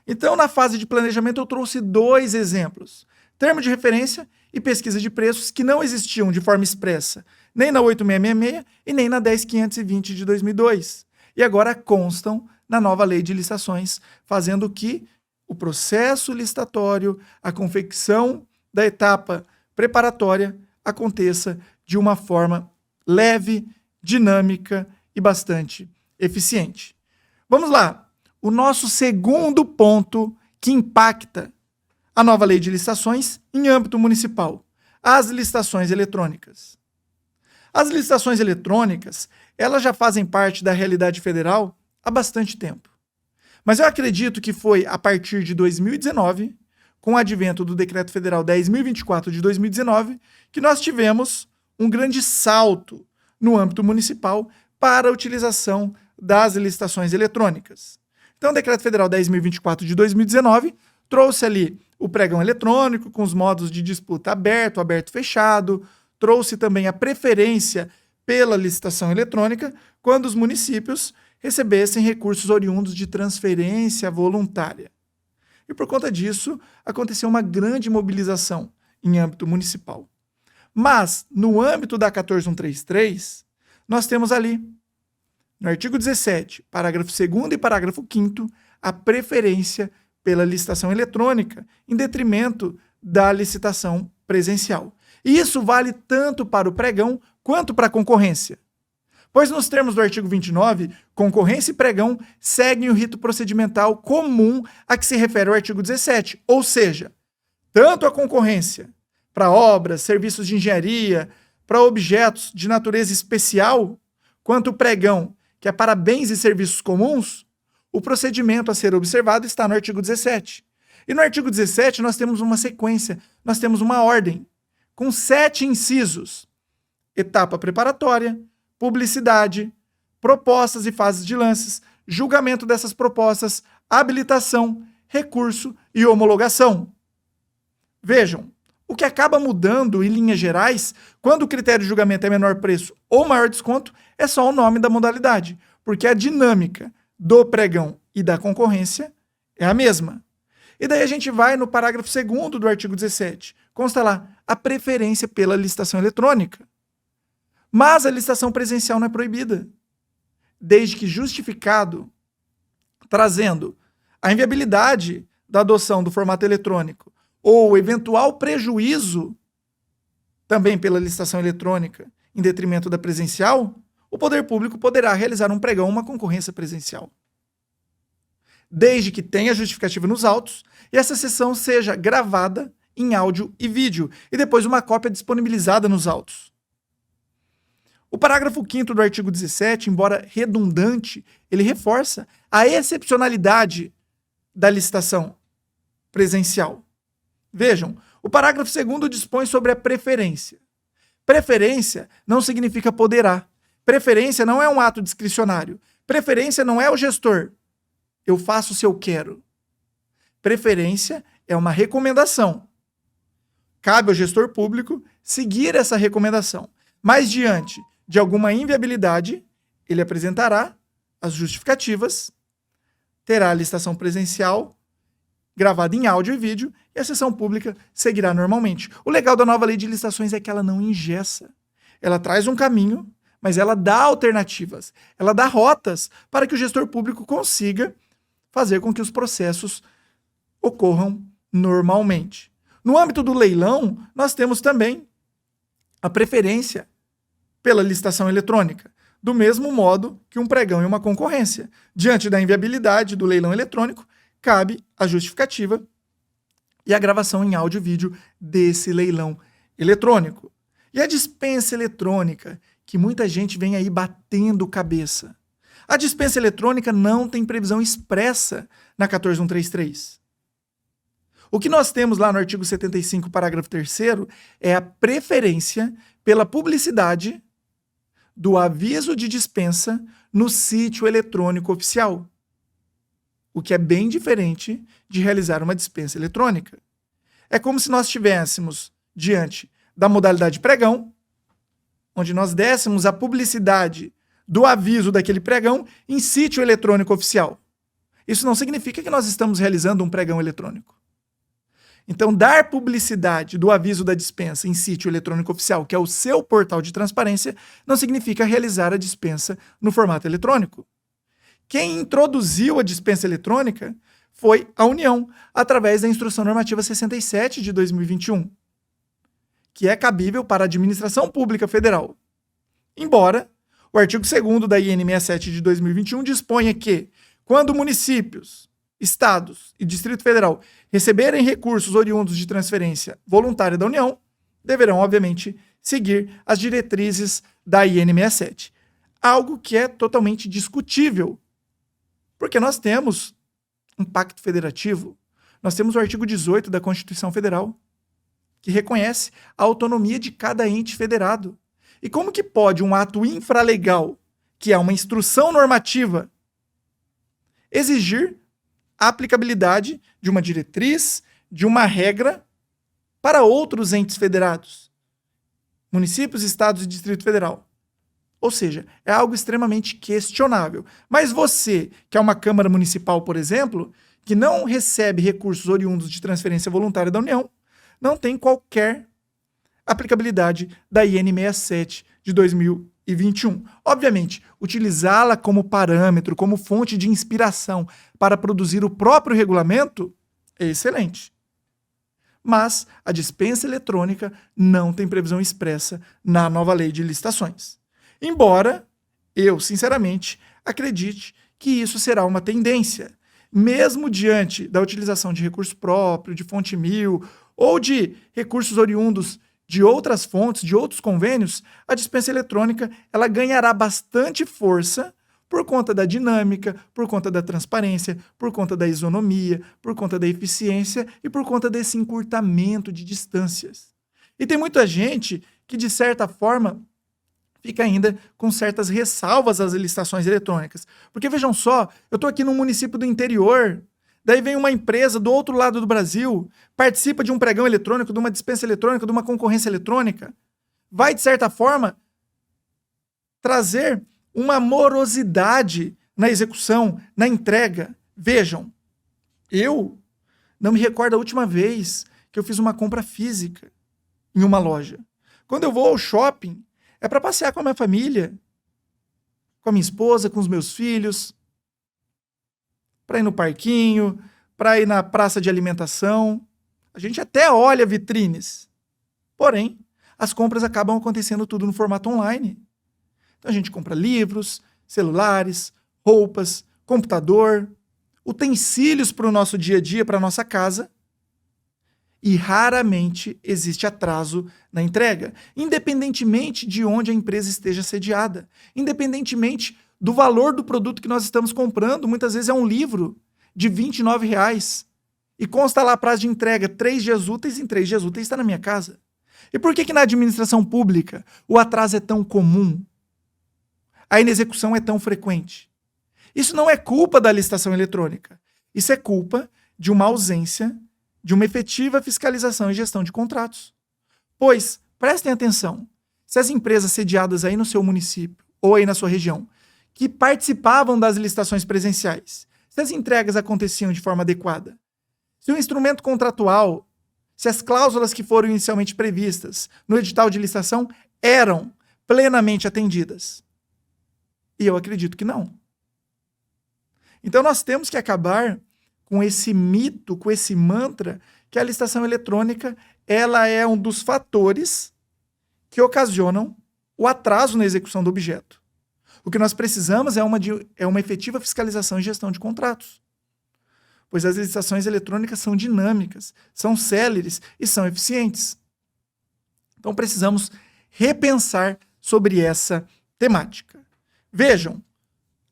Então, na fase de planejamento, eu trouxe 2 exemplos. Termo de referência e pesquisa de preços que não existiam de forma expressa, nem na 8666 e nem na 10520 de 2002. E agora constam na nova lei de licitações, fazendo que o processo licitatório, a confecção da etapa preparatória, aconteça de uma forma leve, dinâmica e bastante eficiente. Vamos lá. O nosso segundo ponto que impacta a nova lei de licitações em âmbito municipal, as licitações eletrônicas. As licitações eletrônicas, elas já fazem parte da realidade federal há bastante tempo. Mas eu acredito que foi a partir de 2019, com o advento do Decreto Federal 10.024 de 2019, que nós tivemos um grande salto no âmbito municipal para a utilização das licitações eletrônicas. Então, o Decreto Federal 10.024 de 2019 trouxe ali o pregão eletrônico com os modos de disputa aberto, aberto-fechado, trouxe também a preferência pela licitação eletrônica quando os municípios recebessem recursos oriundos de transferência voluntária. E por conta disso, aconteceu uma grande mobilização em âmbito municipal. Mas, no âmbito da 14.133, nós temos ali, no artigo 17, parágrafo 2º e parágrafo 5º, a preferência pela licitação eletrônica, em detrimento da licitação presencial. E isso vale tanto para o pregão quanto para a concorrência. Pois nos termos do artigo 29, concorrência e pregão seguem o rito procedimental comum a que se refere o artigo 17, ou seja, tanto a concorrência para obras, serviços de engenharia, para objetos de natureza especial, quanto o pregão, que é para bens e serviços comuns, o procedimento a ser observado está no artigo 17. E no artigo 17 nós temos uma sequência, nós temos uma ordem, com 7 incisos: etapa preparatória, publicidade, propostas e fases de lances, julgamento dessas propostas, habilitação, recurso e homologação. Vejam, o que acaba mudando em linhas gerais, quando o critério de julgamento é menor preço ou maior desconto, é só o nome da modalidade, porque a dinâmica do pregão e da concorrência é a mesma. E daí a gente vai no parágrafo 2º do artigo 17. Consta lá a preferência pela licitação eletrônica. Mas a licitação presencial não é proibida, desde que justificado, trazendo a inviabilidade da adoção do formato eletrônico ou eventual prejuízo também pela licitação eletrônica em detrimento da presencial, o poder público poderá realizar um pregão ou uma concorrência presencial, desde que tenha justificativa nos autos e essa sessão seja gravada em áudio e vídeo e depois uma cópia disponibilizada nos autos. O parágrafo 5º do artigo 17, embora redundante, ele reforça a excepcionalidade da licitação presencial. Vejam, o parágrafo 2º dispõe sobre a preferência. Preferência não significa poderá. Preferência não é um ato discricionário. Preferência não é o gestor. Eu faço se eu quero. Preferência é uma recomendação. Cabe ao gestor público seguir essa recomendação. Mas diante de alguma inviabilidade, ele apresentará as justificativas, terá a licitação presencial gravada em áudio e vídeo e a sessão pública seguirá normalmente. O legal da nova lei de licitações é que ela não engessa. Ela traz um caminho, mas ela dá alternativas, ela dá rotas para que o gestor público consiga fazer com que os processos ocorram normalmente. No âmbito do leilão, nós temos também a preferência pela licitação eletrônica, do mesmo modo que um pregão e uma concorrência. Diante da inviabilidade do leilão eletrônico, cabe a justificativa e a gravação em áudio e vídeo desse leilão eletrônico. E a dispensa eletrônica, que muita gente vem aí batendo cabeça. A dispensa eletrônica não tem previsão expressa na 14.133. O que nós temos lá no artigo 75, parágrafo 3º, é a preferência pela publicidade do aviso de dispensa no sítio eletrônico oficial, o que é bem diferente de realizar uma dispensa eletrônica. É como se nós estivéssemos diante da modalidade pregão, onde nós dessemos a publicidade do aviso daquele pregão em sítio eletrônico oficial. Isso não significa que nós estamos realizando um pregão eletrônico. Então, dar publicidade do aviso da dispensa em sítio eletrônico oficial, que é o seu portal de transparência, não significa realizar a dispensa no formato eletrônico. Quem introduziu a dispensa eletrônica foi a União, através da Instrução Normativa 67 de 2021, que é cabível para a Administração Pública Federal. Embora o artigo 2º da IN 67 de 2021 disponha que, quando municípios, estados e Distrito Federal receberem recursos oriundos de transferência voluntária da União, deverão, obviamente, seguir as diretrizes da IN 67. Algo que é totalmente discutível, porque nós temos um pacto federativo, nós temos o artigo 18 da Constituição Federal, que reconhece a autonomia de cada ente federado. E como que pode um ato infralegal, que é uma instrução normativa, exigir a aplicabilidade de uma diretriz, de uma regra para outros entes federados, municípios, estados e Distrito Federal? Ou seja, é algo extremamente questionável. Mas você, que é uma Câmara Municipal, por exemplo, que não recebe recursos oriundos de transferência voluntária da União, não tem qualquer aplicabilidade da IN 67 de 2021. Obviamente, utilizá-la como parâmetro, como fonte de inspiração para produzir o próprio regulamento é excelente. Mas a dispensa eletrônica não tem previsão expressa na nova lei de licitações. Embora eu, sinceramente, acredite que isso será uma tendência, mesmo diante da utilização de recurso próprio, de fonte 1000 ou de recursos oriundos de outras fontes, de outros convênios, a dispensa eletrônica ela ganhará bastante força por conta da dinâmica, por conta da transparência, por conta da isonomia, por conta da eficiência e por conta desse encurtamento de distâncias. E tem muita gente que, de certa forma, fica ainda com certas ressalvas às licitações eletrônicas. Porque, vejam só, eu estou aqui num município do interior, daí vem uma empresa do outro lado do Brasil, participa de um pregão eletrônico, de uma dispensa eletrônica, de uma concorrência eletrônica, vai, de certa forma, trazer uma morosidade na execução, na entrega. Vejam, eu não me recordo a última vez que eu fiz uma compra física em uma loja. Quando eu vou ao shopping, é para passear com a minha família, com a minha esposa, com os meus filhos, para ir no parquinho, para ir na praça de alimentação. A gente até olha vitrines. Porém, as compras acabam acontecendo tudo no formato online. Então a gente compra livros, celulares, roupas, computador, utensílios para o nosso dia a dia, para a nossa casa. E raramente existe atraso na entrega, independentemente de onde a empresa esteja sediada, independentemente do valor do produto que nós estamos comprando. Muitas vezes é um livro de R$29 e consta lá a prazo de entrega 3 dias úteis, em 3 dias úteis está na minha casa. E por que na administração pública o atraso é tão comum? A inexecução é tão frequente? Isso não é culpa da licitação eletrônica, isso é culpa de uma ausência de uma efetiva fiscalização e gestão de contratos. Pois, prestem atenção, se as empresas sediadas aí no seu município ou aí na sua região, que participavam das licitações presenciais, se as entregas aconteciam de forma adequada, se o instrumento contratual, se as cláusulas que foram inicialmente previstas no edital de licitação eram plenamente atendidas. E eu acredito que não. Então nós temos que acabar com esse mito, com esse mantra, que a licitação eletrônica ela é um dos fatores que ocasionam o atraso na execução do objeto. O que nós precisamos é uma efetiva fiscalização e gestão de contratos. Pois as licitações eletrônicas são dinâmicas, são céleres e são eficientes. Então precisamos repensar sobre essa temática. Vejam,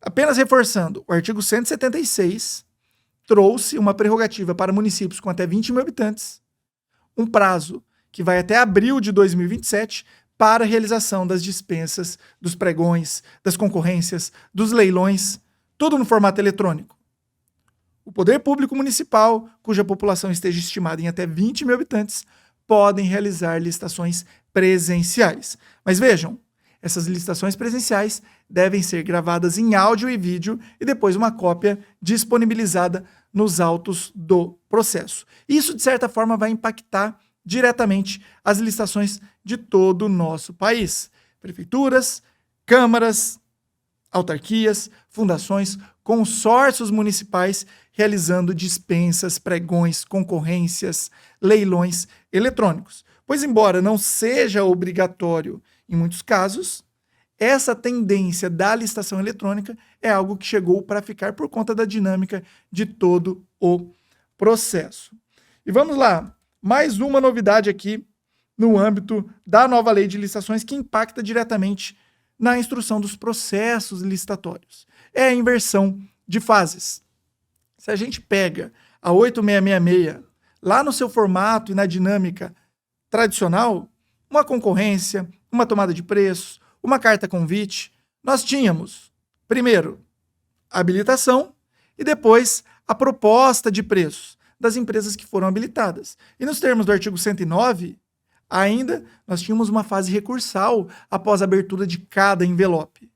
apenas reforçando, o artigo 176 trouxe uma prerrogativa para municípios com até 20 mil habitantes, um prazo que vai até abril de 2027 para a realização das dispensas, dos pregões, das concorrências, dos leilões, tudo no formato eletrônico. O poder público municipal, cuja população esteja estimada em até 20 mil habitantes, podem realizar licitações presenciais. Mas vejam, essas licitações presenciais devem ser gravadas em áudio e vídeo e depois uma cópia disponibilizada nos autos do processo. Isso, de certa forma, vai impactar diretamente as licitações de todo o nosso país. Prefeituras, câmaras, autarquias, fundações, consórcios municipais realizando dispensas, pregões, concorrências, leilões eletrônicos. Pois, embora não seja obrigatório em muitos casos, essa tendência da licitação eletrônica é algo que chegou para ficar por conta da dinâmica de todo o processo. E vamos lá, mais uma novidade aqui no âmbito da nova lei de licitações que impacta diretamente na instrução dos processos licitatórios. É a inversão de fases. Se a gente pega a 8666 lá no seu formato e na dinâmica tradicional, uma concorrência, uma tomada de preço, uma carta convite, nós tínhamos, primeiro, a habilitação e depois a proposta de preços das empresas que foram habilitadas. E nos termos do artigo 109, ainda nós tínhamos uma fase recursal após a abertura de cada envelope.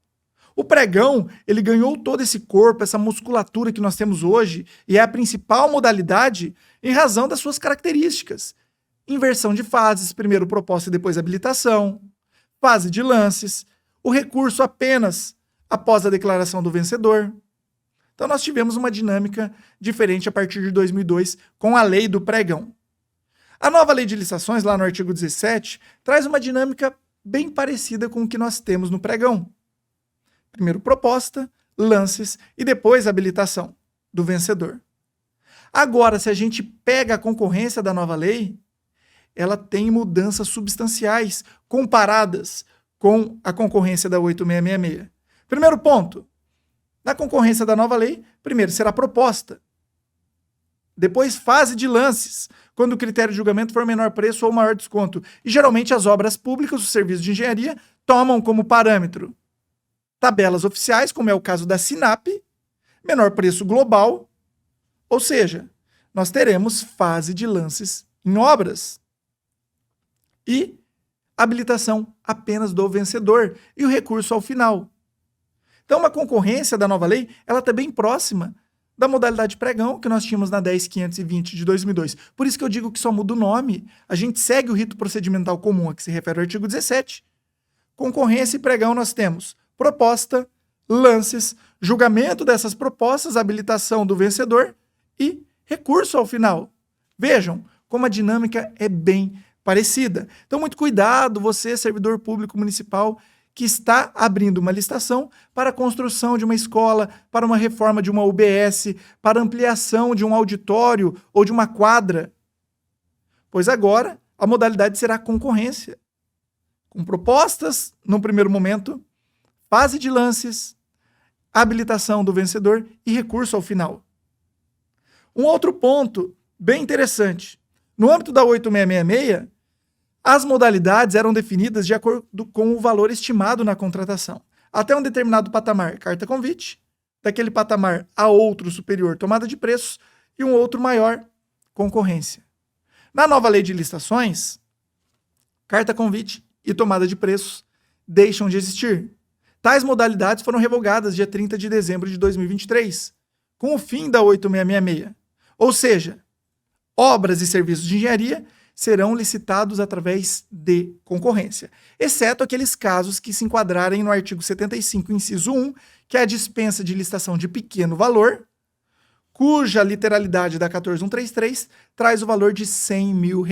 O pregão, ele ganhou todo esse corpo, essa musculatura que nós temos hoje, e é a principal modalidade em razão das suas características. Inversão de fases, primeiro proposta e depois habilitação, fase de lances, o recurso apenas após a declaração do vencedor. Então nós tivemos uma dinâmica diferente a partir de 2002 com a lei do pregão. A nova lei de licitações, lá no artigo 17, traz uma dinâmica bem parecida com o que nós temos no pregão. Primeiro proposta, lances e depois habilitação do vencedor. Agora, se a gente pega a concorrência da nova lei, ela tem mudanças substanciais comparadas com a concorrência da 8666. Primeiro ponto, na concorrência da nova lei, primeiro será proposta, depois fase de lances, quando o critério de julgamento for menor preço ou maior desconto. E geralmente as obras públicas, os serviços de engenharia, tomam como parâmetro tabelas oficiais, como é o caso da Sinap, menor preço global, ou seja, nós teremos fase de lances em obras e habilitação apenas do vencedor e o recurso ao final. Então, uma concorrência da nova lei, ela está bem próxima da modalidade pregão que nós tínhamos na 10.520 de 2002. Por isso que eu digo que só muda o nome. A gente segue o rito procedimental comum a que se refere ao artigo 17. Concorrência e pregão nós temos proposta, lances, julgamento dessas propostas, habilitação do vencedor e recurso ao final. Vejam como a dinâmica é bem parecida. Então, muito cuidado, você, servidor público municipal, que está abrindo uma licitação para a construção de uma escola, para uma reforma de uma UBS, para ampliação de um auditório ou de uma quadra. Pois agora, a modalidade será concorrência, com propostas, no primeiro momento, fase de lances, habilitação do vencedor e recurso ao final. Um outro ponto bem interessante. No âmbito da 8666, as modalidades eram definidas de acordo com o valor estimado na contratação. Até um determinado patamar, carta convite, daquele patamar a outro superior, tomada de preços, e um outro maior, concorrência. Na nova lei de licitações, carta convite e tomada de preços deixam de existir. Tais modalidades foram revogadas dia 30 de dezembro de 2023, com o fim da 8666. Ou seja, obras e serviços de engenharia serão licitados através de concorrência, exceto aqueles casos que se enquadrarem no artigo 75, inciso 1, que é a dispensa de licitação de pequeno valor, cuja literalidade da 14133 traz o valor de R$100 mil.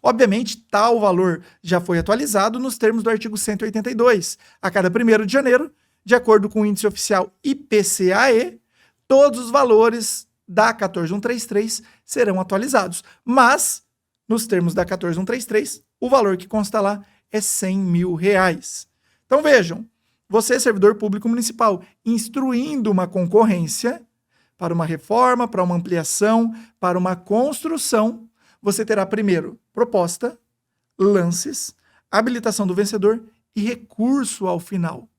Obviamente, tal valor já foi atualizado nos termos do artigo 182. A cada 1º de janeiro, de acordo com o índice oficial IPCAE, todos os valores da 14133 serão atualizados. Mas, nos termos da 14133, o valor que consta lá é R$100 mil. Então vejam, você, servidor público municipal, instruindo uma concorrência para uma reforma, para uma ampliação, para uma construção, você terá primeiro proposta, lances, habilitação do vencedor e recurso ao final.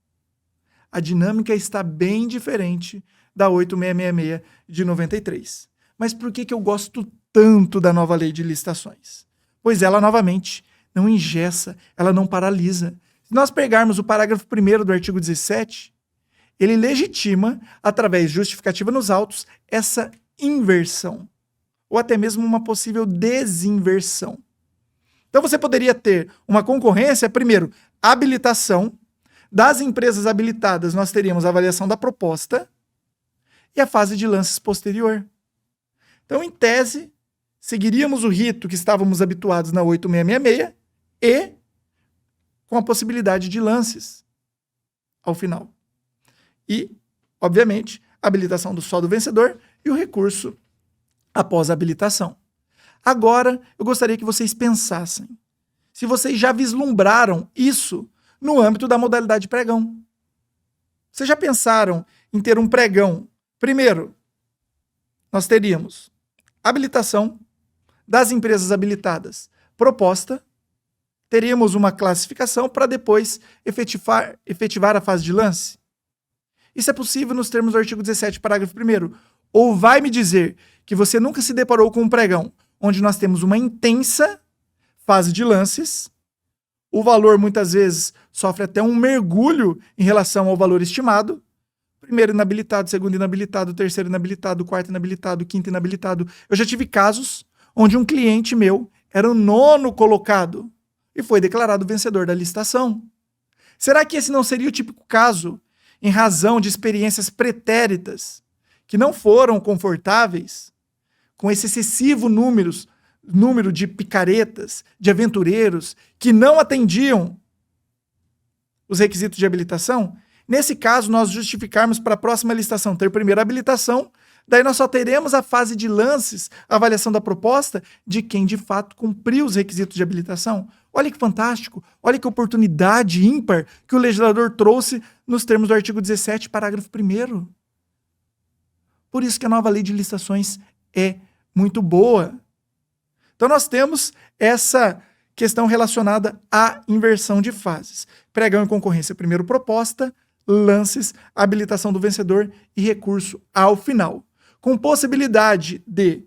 A dinâmica está bem diferente da 8666 de 93. Mas por que eu gosto tanto da nova lei de licitações? Pois ela, novamente, não engessa, ela não paralisa. Se nós pegarmos o parágrafo 1º do artigo 17, ele legitima, através de justificativa nos autos, essa inversão, ou até mesmo uma possível desinversão. Então você poderia ter uma concorrência, primeiro, habilitação. Das empresas habilitadas, nós teríamos a avaliação da proposta e a fase de lances posterior. Então, em tese, seguiríamos o rito que estávamos habituados na 8666 e com a possibilidade de lances ao final. E, obviamente, a habilitação só do vencedor e o recurso após a habilitação. Agora, eu gostaria que vocês pensassem se vocês já vislumbraram isso no âmbito da modalidade pregão. Vocês já pensaram em ter um pregão? Primeiro, nós teríamos habilitação das empresas habilitadas, proposta, teríamos uma classificação para depois efetivar a fase de lance. Isso é possível nos termos do artigo 17, parágrafo 1º. Ou vai me dizer que você nunca se deparou com um pregão onde nós temos uma intensa fase de lances, o valor muitas vezes sofre até um mergulho em relação ao valor estimado, primeiro inabilitado, segundo inabilitado, terceiro inabilitado, quarto inabilitado, quinto inabilitado. Eu já tive casos onde um cliente meu era o 9º colocado e foi declarado vencedor da licitação. Será que esse não seria o típico caso, em razão de experiências pretéritas, que não foram confortáveis, com esse excessivo número de picaretas, de aventureiros, que não atendiam os requisitos de habilitação? Nesse caso, nós justificarmos para a próxima licitação ter primeiro a habilitação, daí nós só teremos a fase de lances, a avaliação da proposta, de quem de fato cumpriu os requisitos de habilitação. Olha que fantástico, olha que oportunidade ímpar que o legislador trouxe nos termos do artigo 17, parágrafo 1º. Por isso que a nova lei de licitações é muito boa. Então nós temos essa questão relacionada à inversão de fases. Pregão e concorrência, primeiro proposta, lances, habilitação do vencedor e recurso ao final. Com possibilidade de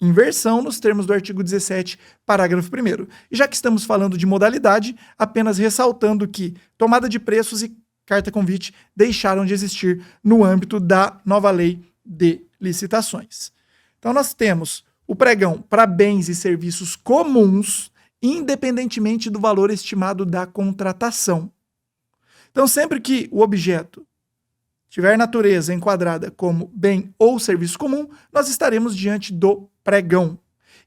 inversão nos termos do artigo 17, parágrafo 1º. E já que estamos falando de modalidade, apenas ressaltando que tomada de preços e carta convite deixaram de existir no âmbito da nova lei de licitações. Então nós temos o pregão para bens e serviços comuns, independentemente do valor estimado da contratação. Então, sempre que o objeto tiver natureza enquadrada como bem ou serviço comum, nós estaremos diante do pregão.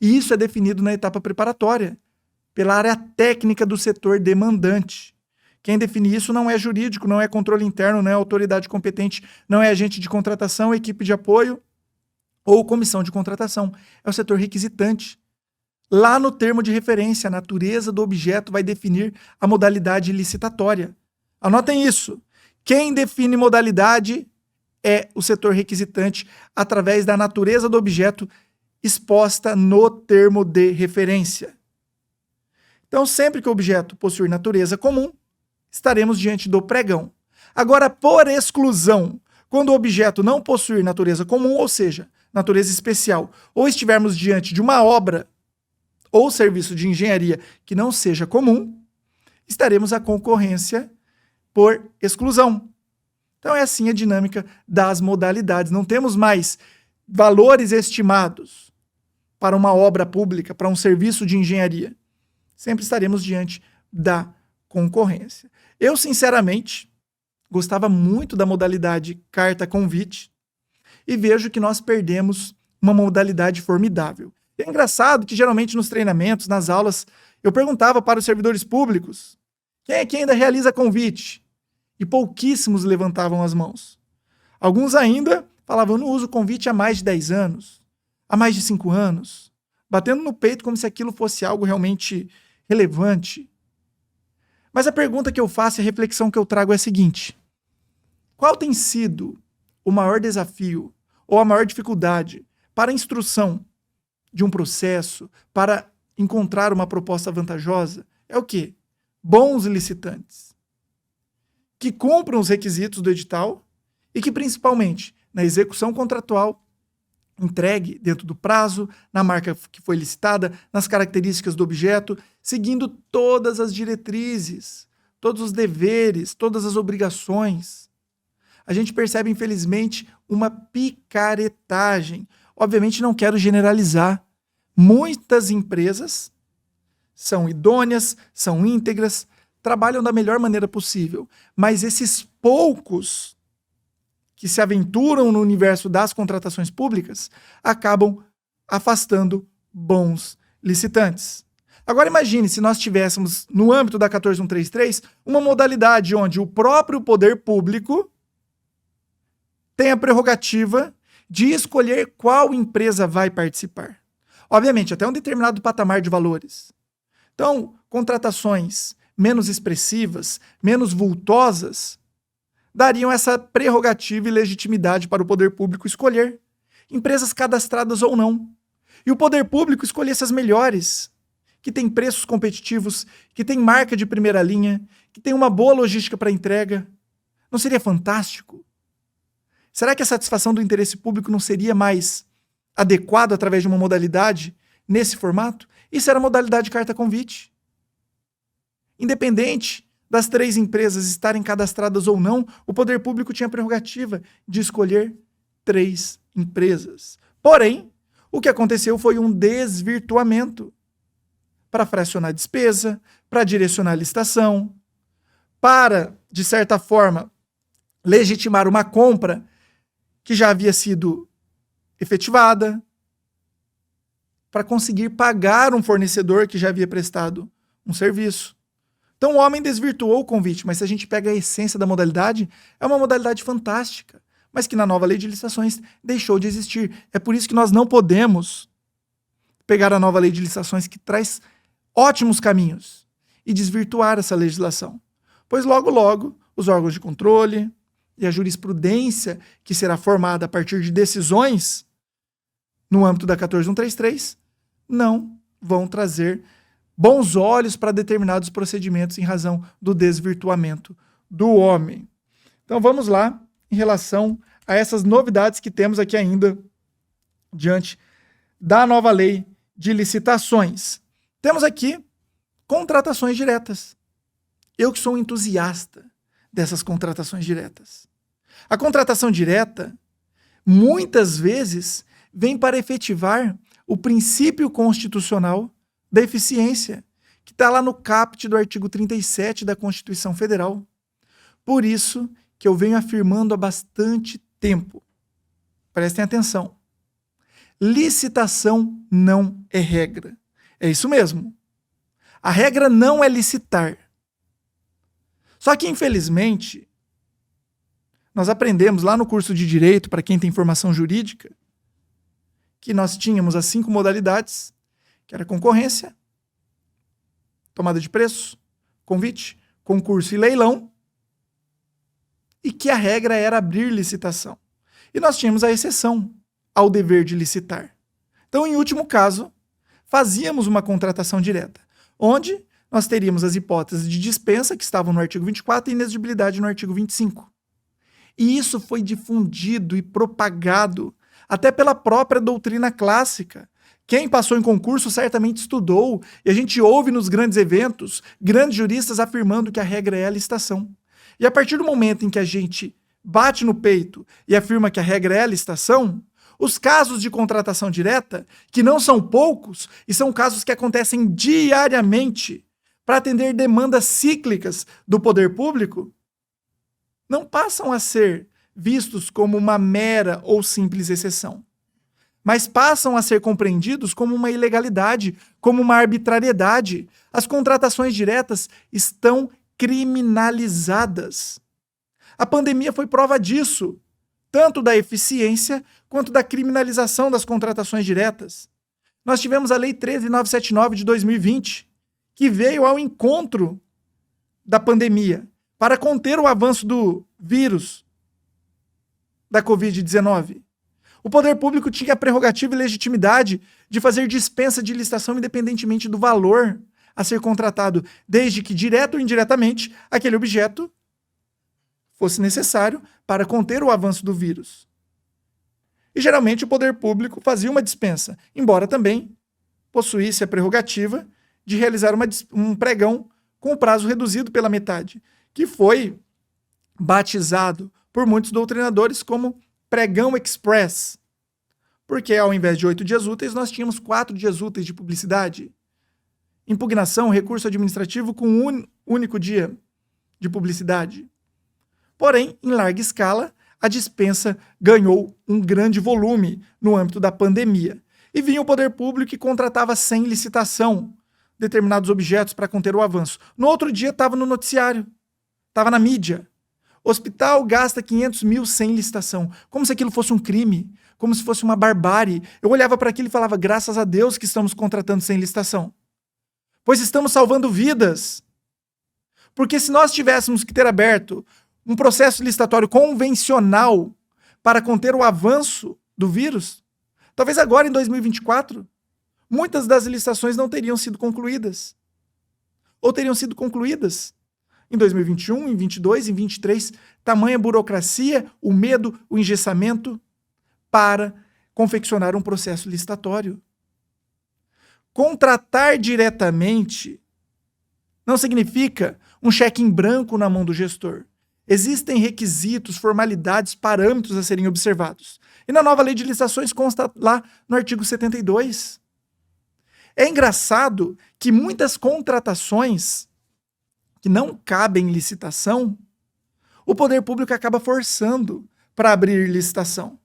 E isso é definido na etapa preparatória, pela área técnica do setor demandante. Quem define isso não é jurídico, não é controle interno, não é autoridade competente, não é agente de contratação, equipe de apoio ou comissão de contratação. É o setor requisitante. Lá no termo de referência, a natureza do objeto vai definir a modalidade licitatória. Anotem isso. Quem define modalidade é o setor requisitante através da natureza do objeto exposta no termo de referência. Então, sempre que o objeto possuir natureza comum, estaremos diante do pregão. Agora, por exclusão, quando o objeto não possuir natureza comum, ou seja, natureza especial, ou estivermos diante de uma obra ou serviço de engenharia que não seja comum, estaremos à concorrência por exclusão. Então é assim a dinâmica das modalidades. Não temos mais valores estimados para uma obra pública, para um serviço de engenharia. Sempre estaremos diante da concorrência. Eu, sinceramente, gostava muito da modalidade carta-convite e vejo que nós perdemos uma modalidade formidável. É engraçado que, geralmente, nos treinamentos, nas aulas, eu perguntava para os servidores públicos quem é que ainda realiza convite? E pouquíssimos levantavam as mãos. Alguns ainda falavam, eu não uso convite há mais de 10 anos, há mais de 5 anos, batendo no peito como se aquilo fosse algo realmente relevante. Mas a pergunta que eu faço e a reflexão que eu trago é a seguinte: qual tem sido o maior desafio ou a maior dificuldade para a instrução de um processo, para encontrar uma proposta vantajosa? É o quê? bons licitantes, que cumpram os requisitos do edital e que, principalmente, na execução contratual, entregue dentro do prazo, na marca que foi licitada, nas características do objeto, seguindo todas as diretrizes, todos os deveres, todas as obrigações. A gente percebe, infelizmente, uma picaretagem. Obviamente, não quero generalizar. Muitas empresas são idôneas, são íntegras, trabalham da melhor maneira possível, mas esses poucos que se aventuram no universo das contratações públicas acabam afastando bons licitantes. Agora imagine se nós tivéssemos, no âmbito da 14133, uma modalidade onde o próprio poder público tem a prerrogativa de escolher qual empresa vai participar. Obviamente, até um determinado patamar de valores. Então, contratações menos expressivas, menos vultosas, dariam essa prerrogativa e legitimidade para o poder público escolher empresas cadastradas ou não. E o poder público escolhesse as melhores, que têm preços competitivos, que têm marca de primeira linha, que têm uma boa logística para entrega. Não seria fantástico? Será que a satisfação do interesse público não seria mais adequado através de uma modalidade nesse formato? Isso era a modalidade carta-convite. Independente das 3 empresas estarem cadastradas ou não, o poder público tinha a prerrogativa de escolher 3 empresas. Porém, o que aconteceu foi um desvirtuamento para fracionar despesa, para direcionar a licitação, para, de certa forma, legitimar uma compra que já havia sido efetivada, para conseguir pagar um fornecedor que já havia prestado um serviço. Então o homem desvirtuou o convite, mas se a gente pega a essência da modalidade, é uma modalidade fantástica, mas que na nova lei de licitações deixou de existir. É por isso que nós não podemos pegar a nova lei de licitações, que traz ótimos caminhos, e desvirtuar essa legislação. Pois logo, logo, os órgãos de controle e a jurisprudência que será formada a partir de decisões no âmbito da 14133 não vão trazer bons olhos para determinados procedimentos em razão do desvirtuamento do homem. Então vamos lá em relação a essas novidades que temos aqui ainda diante da nova lei de licitações. Temos aqui contratações diretas. Eu que sou um entusiasta dessas contratações diretas. A contratação direta, muitas vezes, vem para efetivar o princípio constitucional da eficiência, que está lá no caput do artigo 37 da Constituição Federal. Por isso que eu venho afirmando há bastante tempo. Prestem atenção. Licitação não é regra. É isso mesmo. A regra não é licitar. Só que, infelizmente, nós aprendemos lá no curso de Direito, para quem tem formação jurídica, que nós tínhamos as 5 modalidades, que era concorrência, tomada de preço, convite, concurso e leilão, e que a regra era abrir licitação. E nós tínhamos a exceção ao dever de licitar. Então, em último caso, fazíamos uma contratação direta, onde nós teríamos as hipóteses de dispensa, que estavam no artigo 24, e inexigibilidade no artigo 25. E isso foi difundido e propagado até pela própria doutrina clássica. Quem passou em concurso certamente estudou, e a gente ouve nos grandes eventos grandes juristas afirmando que a regra é a licitação. E a partir do momento em que a gente bate no peito e afirma que a regra é a licitação, os casos de contratação direta, que não são poucos, e são casos que acontecem diariamente para atender demandas cíclicas do poder público, não passam a ser vistos como uma mera ou simples exceção, mas passam a ser compreendidos como uma ilegalidade, como uma arbitrariedade. As contratações diretas estão criminalizadas. A pandemia foi prova disso, tanto da eficiência quanto da criminalização das contratações diretas. Nós tivemos a Lei 13.979 de 2020, que veio ao encontro da pandemia para conter o avanço do vírus da Covid-19. O poder público tinha a prerrogativa e legitimidade de fazer dispensa de licitação independentemente do valor. a ser contratado, desde que, direto ou indiretamente, aquele objeto fosse necessário para conter o avanço do vírus. E geralmente o poder público fazia uma dispensa, embora também possuísse a prerrogativa de realizar um pregão com o prazo reduzido pela metade, que foi batizado por muitos doutrinadores como pregão express, porque ao invés de 8 dias úteis, nós tínhamos 4 dias úteis de publicidade. Impugnação, recurso administrativo com um único dia de publicidade. Porém, em larga escala, a dispensa ganhou um grande volume no âmbito da pandemia. E vinha o poder público e contratava sem licitação determinados objetos para conter o avanço. No outro dia estava no noticiário, estava na mídia. Hospital gasta 500 mil sem licitação. Como se aquilo fosse um crime, como se fosse uma barbárie. Eu olhava para aquilo e falava, graças a Deus que estamos contratando sem licitação. Pois estamos salvando vidas. Porque se nós tivéssemos que ter aberto um processo licitatório convencional para conter o avanço do vírus, talvez agora, em 2024, muitas das licitações não teriam sido concluídas. Ou teriam sido concluídas em 2021, em 2022, em 2023. Tamanha burocracia, o medo, o engessamento para confeccionar um processo licitatório. Contratar diretamente não significa um cheque em branco na mão do gestor. Existem requisitos, formalidades, parâmetros a serem observados. E na nova lei de licitações consta lá no artigo 72. É engraçado que muitas contratações que não cabem em licitação, o poder público acaba forçando para abrir licitação.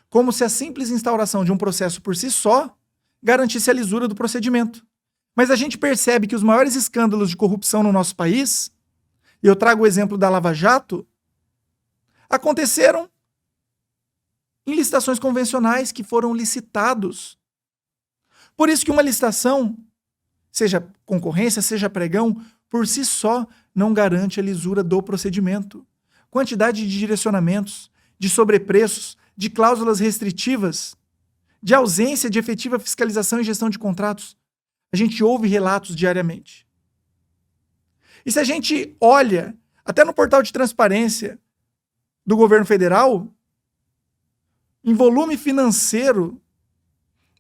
Como se a simples instauração de um processo por si só garantisse a lisura do procedimento. Mas a gente percebe que os maiores escândalos de corrupção no nosso país, e eu trago o exemplo da Lava Jato, aconteceram em licitações convencionais que foram licitados. Por isso que uma licitação, seja concorrência, seja pregão, por si só não garante a lisura do procedimento. Quantidade de direcionamentos, de sobrepreços, de cláusulas restritivas, de ausência de efetiva fiscalização e gestão de contratos. A gente ouve relatos diariamente. E se a gente olha, até no portal de transparência do governo federal, em volume financeiro,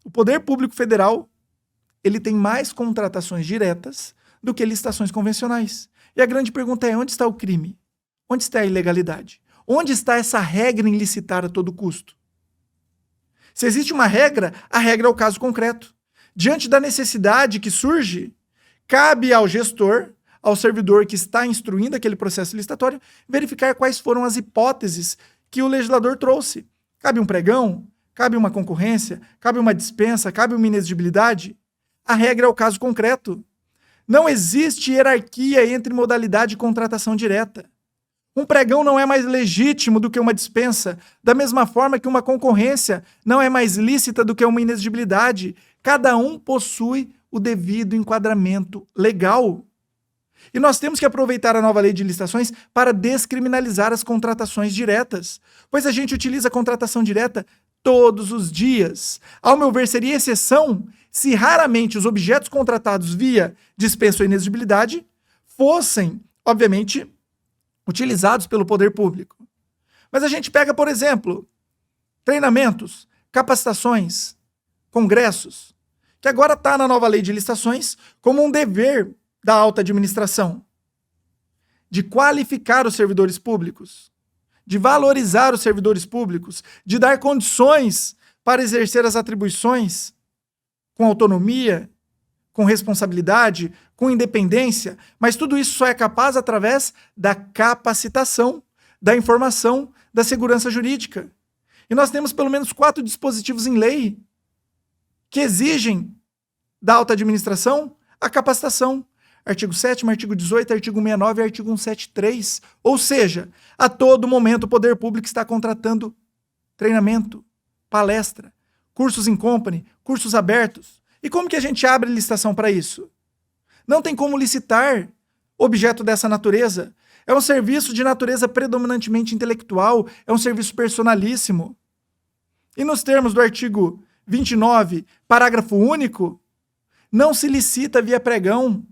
o poder público federal ele tem mais contratações diretas do que licitações convencionais. E a grande pergunta é, onde está o crime? Onde está a ilegalidade? Onde está essa regra em licitar a todo custo? Se existe uma regra, a regra é o caso concreto. Diante da necessidade que surge, cabe ao gestor, ao servidor que está instruindo aquele processo licitatório, verificar quais foram as hipóteses que o legislador trouxe. Cabe um pregão? Cabe uma concorrência? Cabe uma dispensa? Cabe uma inexigibilidade? A regra é o caso concreto. Não existe hierarquia entre modalidade e contratação direta. Um pregão não é mais legítimo do que uma dispensa, da mesma forma que uma concorrência não é mais lícita do que uma inexigibilidade. Cada um possui o devido enquadramento legal. E nós temos que aproveitar a nova lei de licitações para descriminalizar as contratações diretas, pois a gente utiliza a contratação direta todos os dias. Ao meu ver, seria exceção se raramente os objetos contratados via dispensa ou inexigibilidade fossem, obviamente, utilizados pelo poder público. Mas a gente pega, por exemplo, treinamentos, capacitações, congressos, que agora está na nova lei de licitações como um dever da alta administração, de qualificar os servidores públicos, de valorizar os servidores públicos, de dar condições para exercer as atribuições com autonomia, com responsabilidade, com independência, mas tudo isso só é capaz através da capacitação, da informação, da segurança jurídica. E nós temos pelo menos 4 dispositivos em lei que exigem da alta administração a capacitação. Artigo 7º, artigo 18º, artigo 69 e artigo 173. Ou seja, a todo momento o poder público está contratando treinamento, palestra, cursos in company, cursos abertos. E como que a gente abre licitação para isso? Não tem como licitar objeto dessa natureza. É um serviço de natureza predominantemente intelectual, é um serviço personalíssimo. E nos termos do artigo 29, parágrafo único, não se licita via pregão.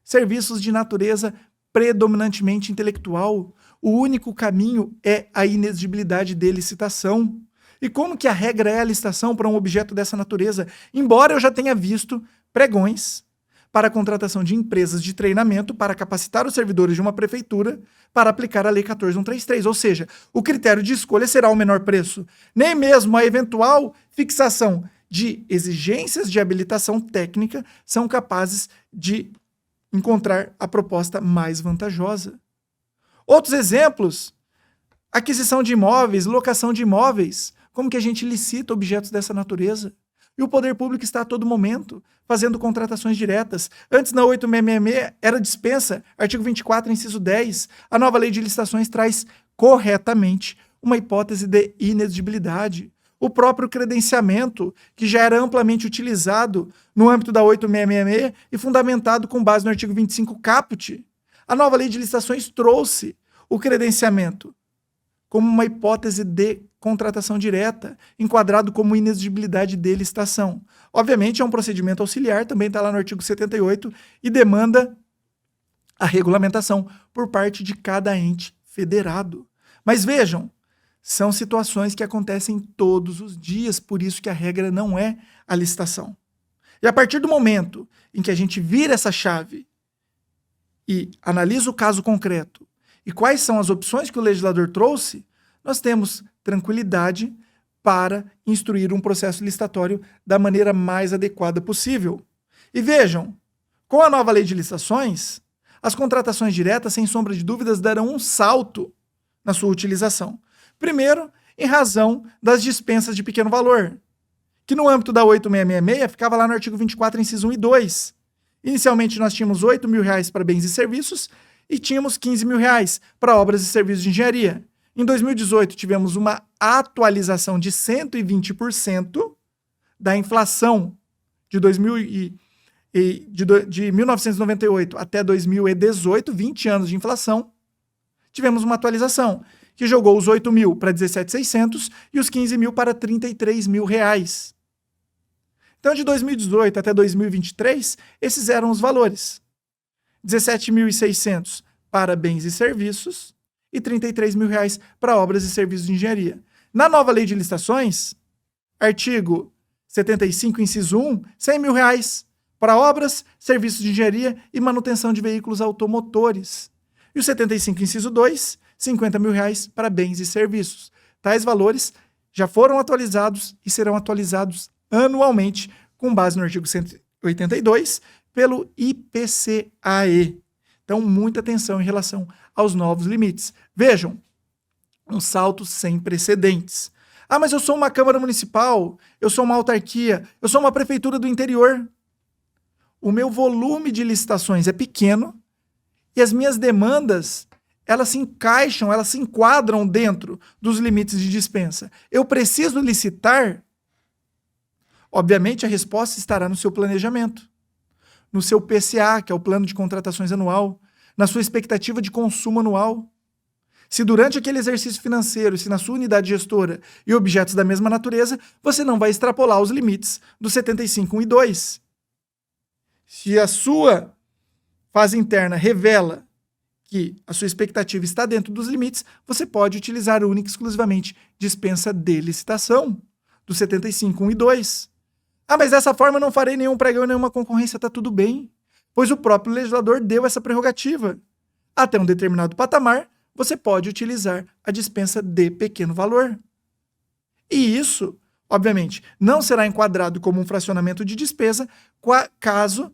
serviços de natureza predominantemente intelectual. O único caminho é a inexigibilidade de licitação. E como que a regra é a licitação para um objeto dessa natureza? Embora eu já tenha visto pregões para a contratação de empresas de treinamento para capacitar os servidores de uma prefeitura para aplicar a Lei 14.133, ou seja, o critério de escolha será o menor preço. Nem mesmo a eventual fixação de exigências de habilitação técnica são capazes de encontrar a proposta mais vantajosa. Outros exemplos: aquisição de imóveis, locação de imóveis. Como que a gente licita objetos dessa natureza? E o poder público está a todo momento fazendo contratações diretas. Antes, na 8666, era dispensa, artigo 24, inciso 10. A nova lei de licitações traz corretamente uma hipótese de inexigibilidade. O próprio credenciamento, que já era amplamente utilizado no âmbito da 8666 e fundamentado com base no artigo 25 caput. A nova lei de licitações trouxe o credenciamento como uma hipótese de contratação direta, enquadrado como inexigibilidade de licitação. Obviamente, é um procedimento auxiliar, também está lá no artigo 78, e demanda a regulamentação por parte de cada ente federado. Mas vejam, são situações que acontecem todos os dias, por isso que a regra não é a licitação. E a partir do momento em que a gente vira essa chave e analisa o caso concreto e quais são as opções que o legislador trouxe, nós temos tranquilidade para instruir um processo licitatório da maneira mais adequada possível. E vejam, com a nova lei de licitações, as contratações diretas, sem sombra de dúvidas, darão um salto na sua utilização. Primeiro, em razão das dispensas de pequeno valor, que no âmbito da 8666 ficava lá no artigo 24, inciso 1 e 2. Inicialmente nós tínhamos R$ 8.000 para bens e serviços e tínhamos R$ 15.000 para obras e serviços de engenharia. Em 2018, tivemos uma atualização de 120% da inflação de 1998 até 2018, 20 anos de inflação. Tivemos uma atualização que jogou os 8.000 para 17.600 e os 15.000 para R$ 33.000. Então, de 2018 até 2023, esses eram os valores. 17.600 para bens e serviços e R$ 33.000 para obras e serviços de engenharia. Na nova lei de licitações, artigo 75, inciso 1, R$ 100.000 para obras, serviços de engenharia e manutenção de veículos automotores. E o 75, inciso 2, R$ 50.000 para bens e serviços. Tais valores já foram atualizados e serão atualizados anualmente, com base no artigo 182, pelo IPCAE. Então, muita atenção em relação aos novos limites. Vejam, um salto sem precedentes. Ah, mas eu sou uma Câmara Municipal, eu sou uma autarquia, eu sou uma prefeitura do interior. O meu volume de licitações é pequeno e as minhas demandas, elas se encaixam, elas se enquadram dentro dos limites de dispensa. Eu preciso licitar? Obviamente, a resposta estará no seu planejamento, no seu PCA, que é o Plano de Contratações Anual, na sua expectativa de consumo anual. Se durante aquele exercício financeiro, se na sua unidade gestora e objetos da mesma natureza, você não vai extrapolar os limites do 75, 1 e 2. Se a sua fase interna revela que a sua expectativa está dentro dos limites, você pode utilizar única e exclusivamente dispensa de licitação do 75, 1 e 2. Ah, mas dessa forma eu não farei nenhum pregão e nenhuma concorrência, está tudo bem, pois o próprio legislador deu essa prerrogativa. Até um determinado patamar, você pode utilizar a dispensa de pequeno valor. E isso, obviamente, não será enquadrado como um fracionamento de despesa caso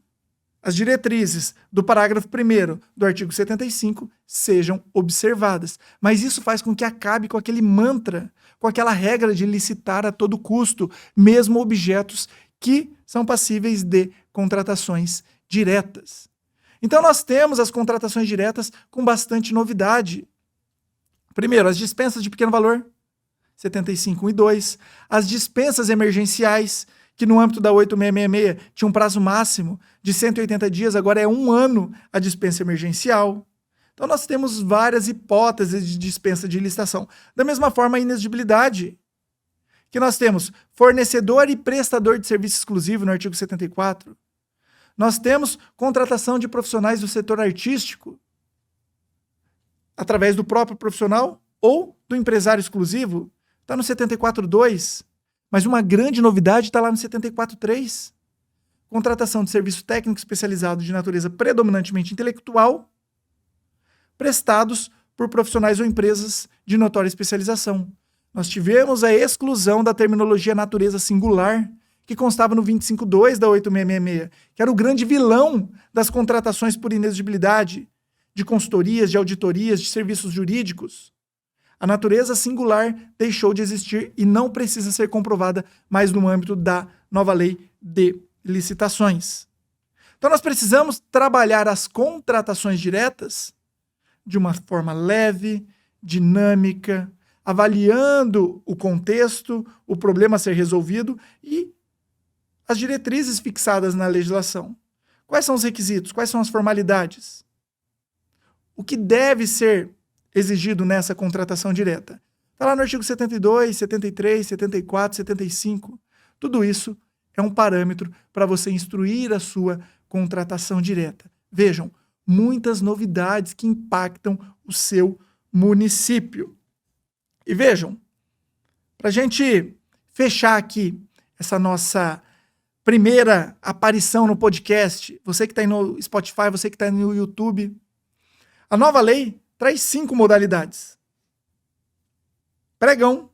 as diretrizes do parágrafo 1º do artigo 75 sejam observadas. Mas isso faz com que acabe com aquele mantra, com aquela regra de licitar a todo custo, mesmo objetos que são passíveis de contratações diretas. Então nós temos as contratações diretas com bastante novidade. Primeiro, as dispensas de pequeno valor, 75, 1 e 2. As dispensas emergenciais, que no âmbito da 8666 tinha um prazo máximo de 180 dias, agora é 1 ano a dispensa emergencial. Então nós temos várias hipóteses de dispensa de licitação. Da mesma forma, a inexigibilidade, que nós temos fornecedor e prestador de serviço exclusivo no artigo 74. Nós temos contratação de profissionais do setor artístico através do próprio profissional ou do empresário exclusivo. Está no 74.2, mas uma grande novidade está lá no 74.3. Contratação de serviço técnico especializado de natureza predominantemente intelectual, prestados por profissionais ou empresas de notória especialização. Nós tivemos a exclusão da terminologia natureza singular, que constava no 25.2 da 8666, que era o grande vilão das contratações por inexigibilidade, de consultorias, de auditorias, de serviços jurídicos. A natureza singular deixou de existir e não precisa ser comprovada mais no âmbito da nova lei de licitações. Então nós precisamos trabalhar as contratações diretas de uma forma leve, dinâmica, avaliando o contexto, o problema a ser resolvido e as diretrizes fixadas na legislação. Quais são os requisitos? Quais são as formalidades? O que deve ser exigido nessa contratação direta? Está lá no artigo 72, 73, 74, 75. Tudo isso é um parâmetro para você instruir a sua contratação direta. Vejam, muitas novidades que impactam o seu município. E vejam, para a gente fechar aqui essa nossa primeira aparição no podcast, você que está aí no Spotify, você que está aí no YouTube, a nova lei traz 5 modalidades. Pregão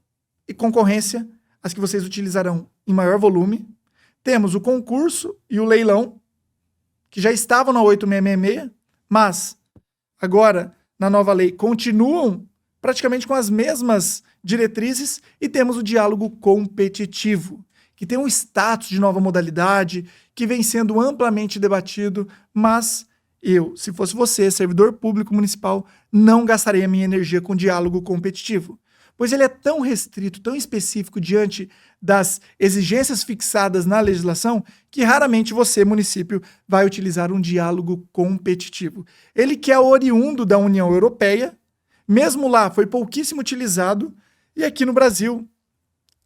e concorrência, as que vocês utilizarão em maior volume. Temos o concurso e o leilão, que já estavam na 8666, mas agora, na nova lei, continuam praticamente com as mesmas diretrizes, e temos o diálogo competitivo, que tem um status de nova modalidade, que vem sendo amplamente debatido, mas eu, se fosse você, servidor público municipal, não gastaria a minha energia com diálogo competitivo, pois ele é tão restrito, tão específico diante das exigências fixadas na legislação, que raramente você, município, vai utilizar um diálogo competitivo. Ele que é oriundo da União Europeia, mesmo lá foi pouquíssimo utilizado, e aqui no Brasil,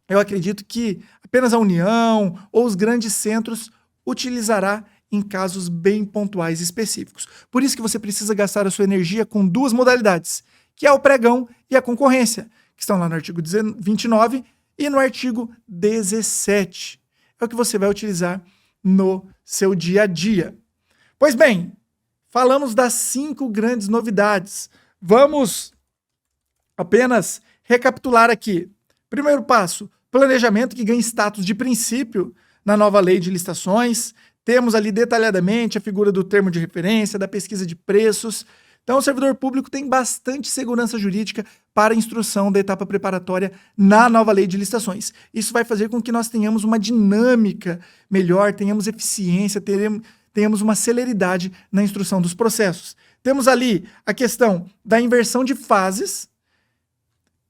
eu acredito que apenas a União ou os grandes centros utilizará em casos bem pontuais e específicos. Por isso que você precisa gastar a sua energia com 2 modalidades, que é o pregão e a concorrência, que estão lá no artigo 29 e no artigo 17. É o que você vai utilizar no seu dia a dia. Pois bem, falamos das 5 grandes novidades. Vamos apenas recapitular aqui. Primeiro passo, planejamento, que ganha status de princípio na nova lei de licitações. Temos ali detalhadamente a figura do termo de referência, da pesquisa de preços. Então, o servidor público tem bastante segurança jurídica para a instrução da etapa preparatória na nova lei de licitações. Isso vai fazer com que nós tenhamos uma dinâmica melhor, tenhamos eficiência, tenhamos uma celeridade na instrução dos processos. Temos ali a questão da inversão de fases.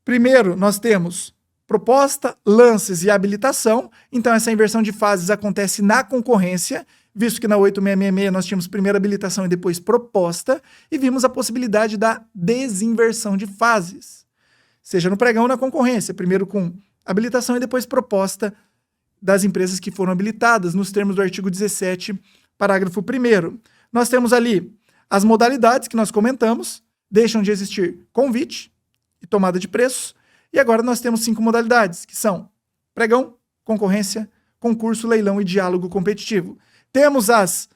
Primeiro, nós temos proposta, lances e habilitação. Então, essa inversão de fases acontece na concorrência, visto que na 8666 nós tínhamos primeiro habilitação e depois proposta, e vimos a possibilidade da desinversão de fases, seja no pregão ou na concorrência, primeiro com habilitação e depois proposta das empresas que foram habilitadas, nos termos do artigo 17, parágrafo 1º. Nós temos ali as modalidades que nós comentamos, deixam de existir convite e tomada de preços, e agora nós temos 5 modalidades, que são pregão, concorrência, concurso, leilão e diálogo competitivo. Temos as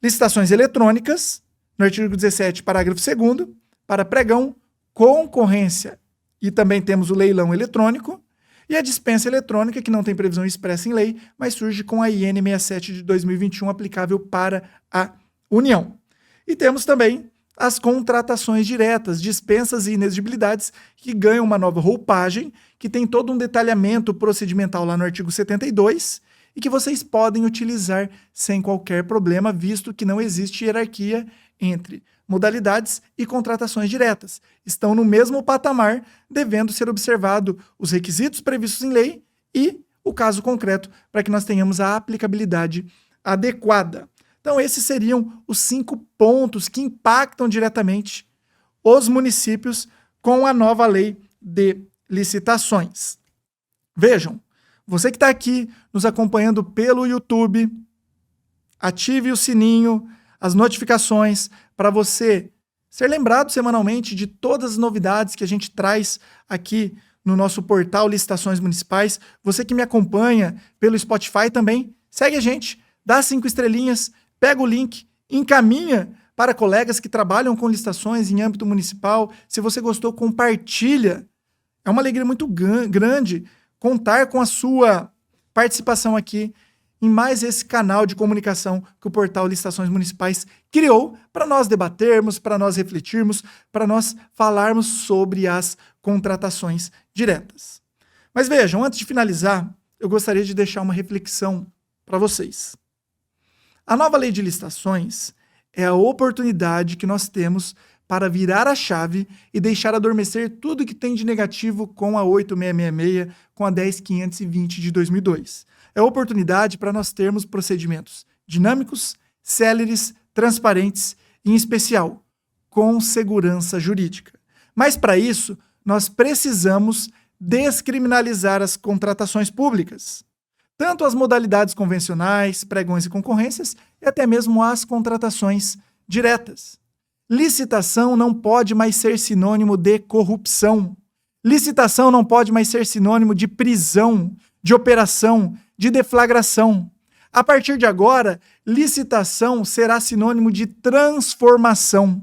licitações eletrônicas, no artigo 17, parágrafo 2º, para pregão, concorrência, e também temos o leilão eletrônico, e a dispensa eletrônica, que não tem previsão expressa em lei, mas surge com a IN 67 de 2021, aplicável para a União. E temos também as contratações diretas, dispensas e inexigibilidades, que ganham uma nova roupagem, que tem todo um detalhamento procedimental lá no artigo 72, e que vocês podem utilizar sem qualquer problema, visto que não existe hierarquia entre modalidades e contratações diretas. Estão no mesmo patamar, devendo ser observado os requisitos previstos em lei e o caso concreto, para que nós tenhamos a aplicabilidade adequada. Então, esses seriam os 5 pontos que impactam diretamente os municípios com a nova lei de licitações. Vejam, você que está aqui nos acompanhando pelo YouTube, ative o sininho, as notificações, para você ser lembrado semanalmente de todas as novidades que a gente traz aqui no nosso portal Licitações Municipais. Você que me acompanha pelo Spotify também, segue a gente, dá 5 estrelinhas, pega o link, encaminha para colegas que trabalham com licitações em âmbito municipal. Se você gostou, compartilha. É uma alegria muito grande contar com a sua participação aqui em mais esse canal de comunicação que o portal Licitações Municipais criou para nós debatermos, para nós refletirmos, para nós falarmos sobre as contratações diretas. Mas vejam, antes de finalizar, eu gostaria de deixar uma reflexão para vocês. A nova lei de licitações é a oportunidade que nós temos para virar a chave e deixar adormecer tudo que tem de negativo com a 8666, com a 10520 de 2002. É a oportunidade para nós termos procedimentos dinâmicos, céleres, transparentes e, em especial, com segurança jurídica. Mas, para isso, nós precisamos descriminalizar as contratações públicas, tanto as modalidades convencionais, pregões e concorrências, e até mesmo as contratações diretas. Licitação não pode mais ser sinônimo de corrupção. Licitação não pode mais ser sinônimo de prisão, de operação, de deflagração. A partir de agora, licitação será sinônimo de transformação,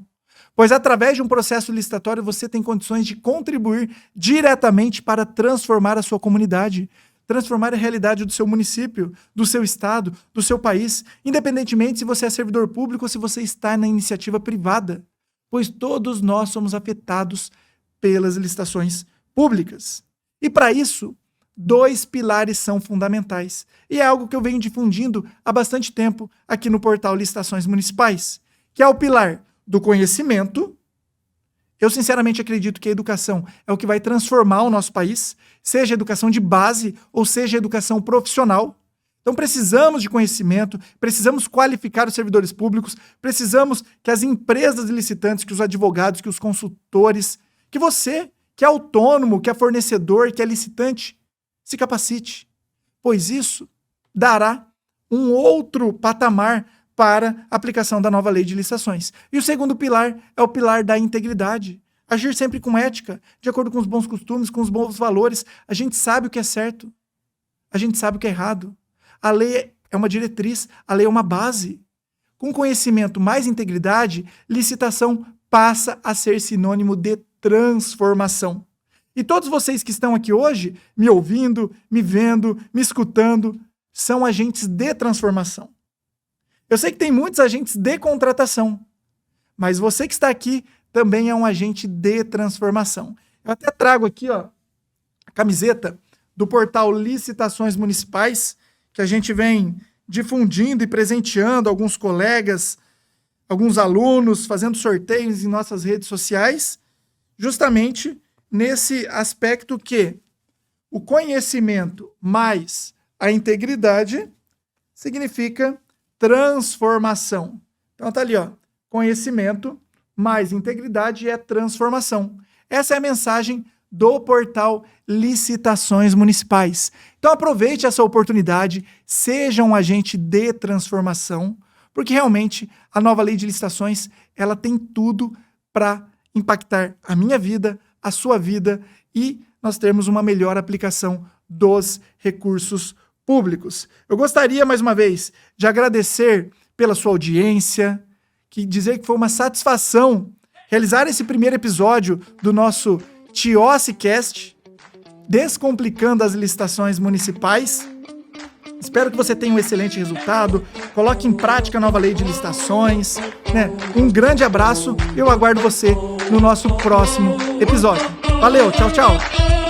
pois através de um processo licitatório você tem condições de contribuir diretamente para transformar a sua comunidade, transformar a realidade do seu município, do seu estado, do seu país, independentemente se você é servidor público ou se você está na iniciativa privada, pois todos nós somos afetados pelas licitações públicas. E para isso, 2 pilares são fundamentais, e é algo que eu venho difundindo há bastante tempo aqui no portal Licitações Municipais, que é o pilar do conhecimento. Eu sinceramente acredito que a educação é o que vai transformar o nosso país, seja a educação de base ou seja a educação profissional. Então precisamos de conhecimento, precisamos qualificar os servidores públicos, precisamos que as empresas licitantes, que os advogados, que os consultores, que você, que é autônomo, que é fornecedor, que é licitante, se capacite, pois isso dará um outro patamar para a aplicação da nova lei de licitações. E o segundo pilar é o pilar da integridade. Agir sempre com ética, de acordo com os bons costumes, com os bons valores. A gente sabe o que é certo, a gente sabe o que é errado. A lei é uma diretriz, a lei é uma base. Com conhecimento mais integridade, licitação passa a ser sinônimo de transformação. E todos vocês que estão aqui hoje, me ouvindo, me vendo, me escutando, são agentes de transformação. Eu sei que tem muitos agentes de contratação, mas você que está aqui também é um agente de transformação. Eu até trago aqui, ó, a camiseta do portal Licitações Municipais, que a gente vem difundindo e presenteando alguns colegas, alguns alunos, fazendo sorteios em nossas redes sociais, justamente nesse aspecto que o conhecimento mais a integridade significa transformação. Então tá ali, ó, conhecimento mais integridade é transformação. Essa é a mensagem do portal Licitações Municipais. Então aproveite essa oportunidade, seja um agente de transformação, porque realmente a nova lei de licitações, ela tem tudo para impactar a minha vida, a sua vida e nós termos uma melhor aplicação dos recursos públicos. Eu gostaria, mais uma vez, de agradecer pela sua audiência, dizer que foi uma satisfação realizar esse primeiro episódio do nosso TIOSCast, Descomplicando as Licitações Municipais. Espero que você tenha um excelente resultado, coloque em prática a nova lei de licitações, né? Um grande abraço e eu aguardo você no nosso próximo episódio. Valeu, tchau, tchau!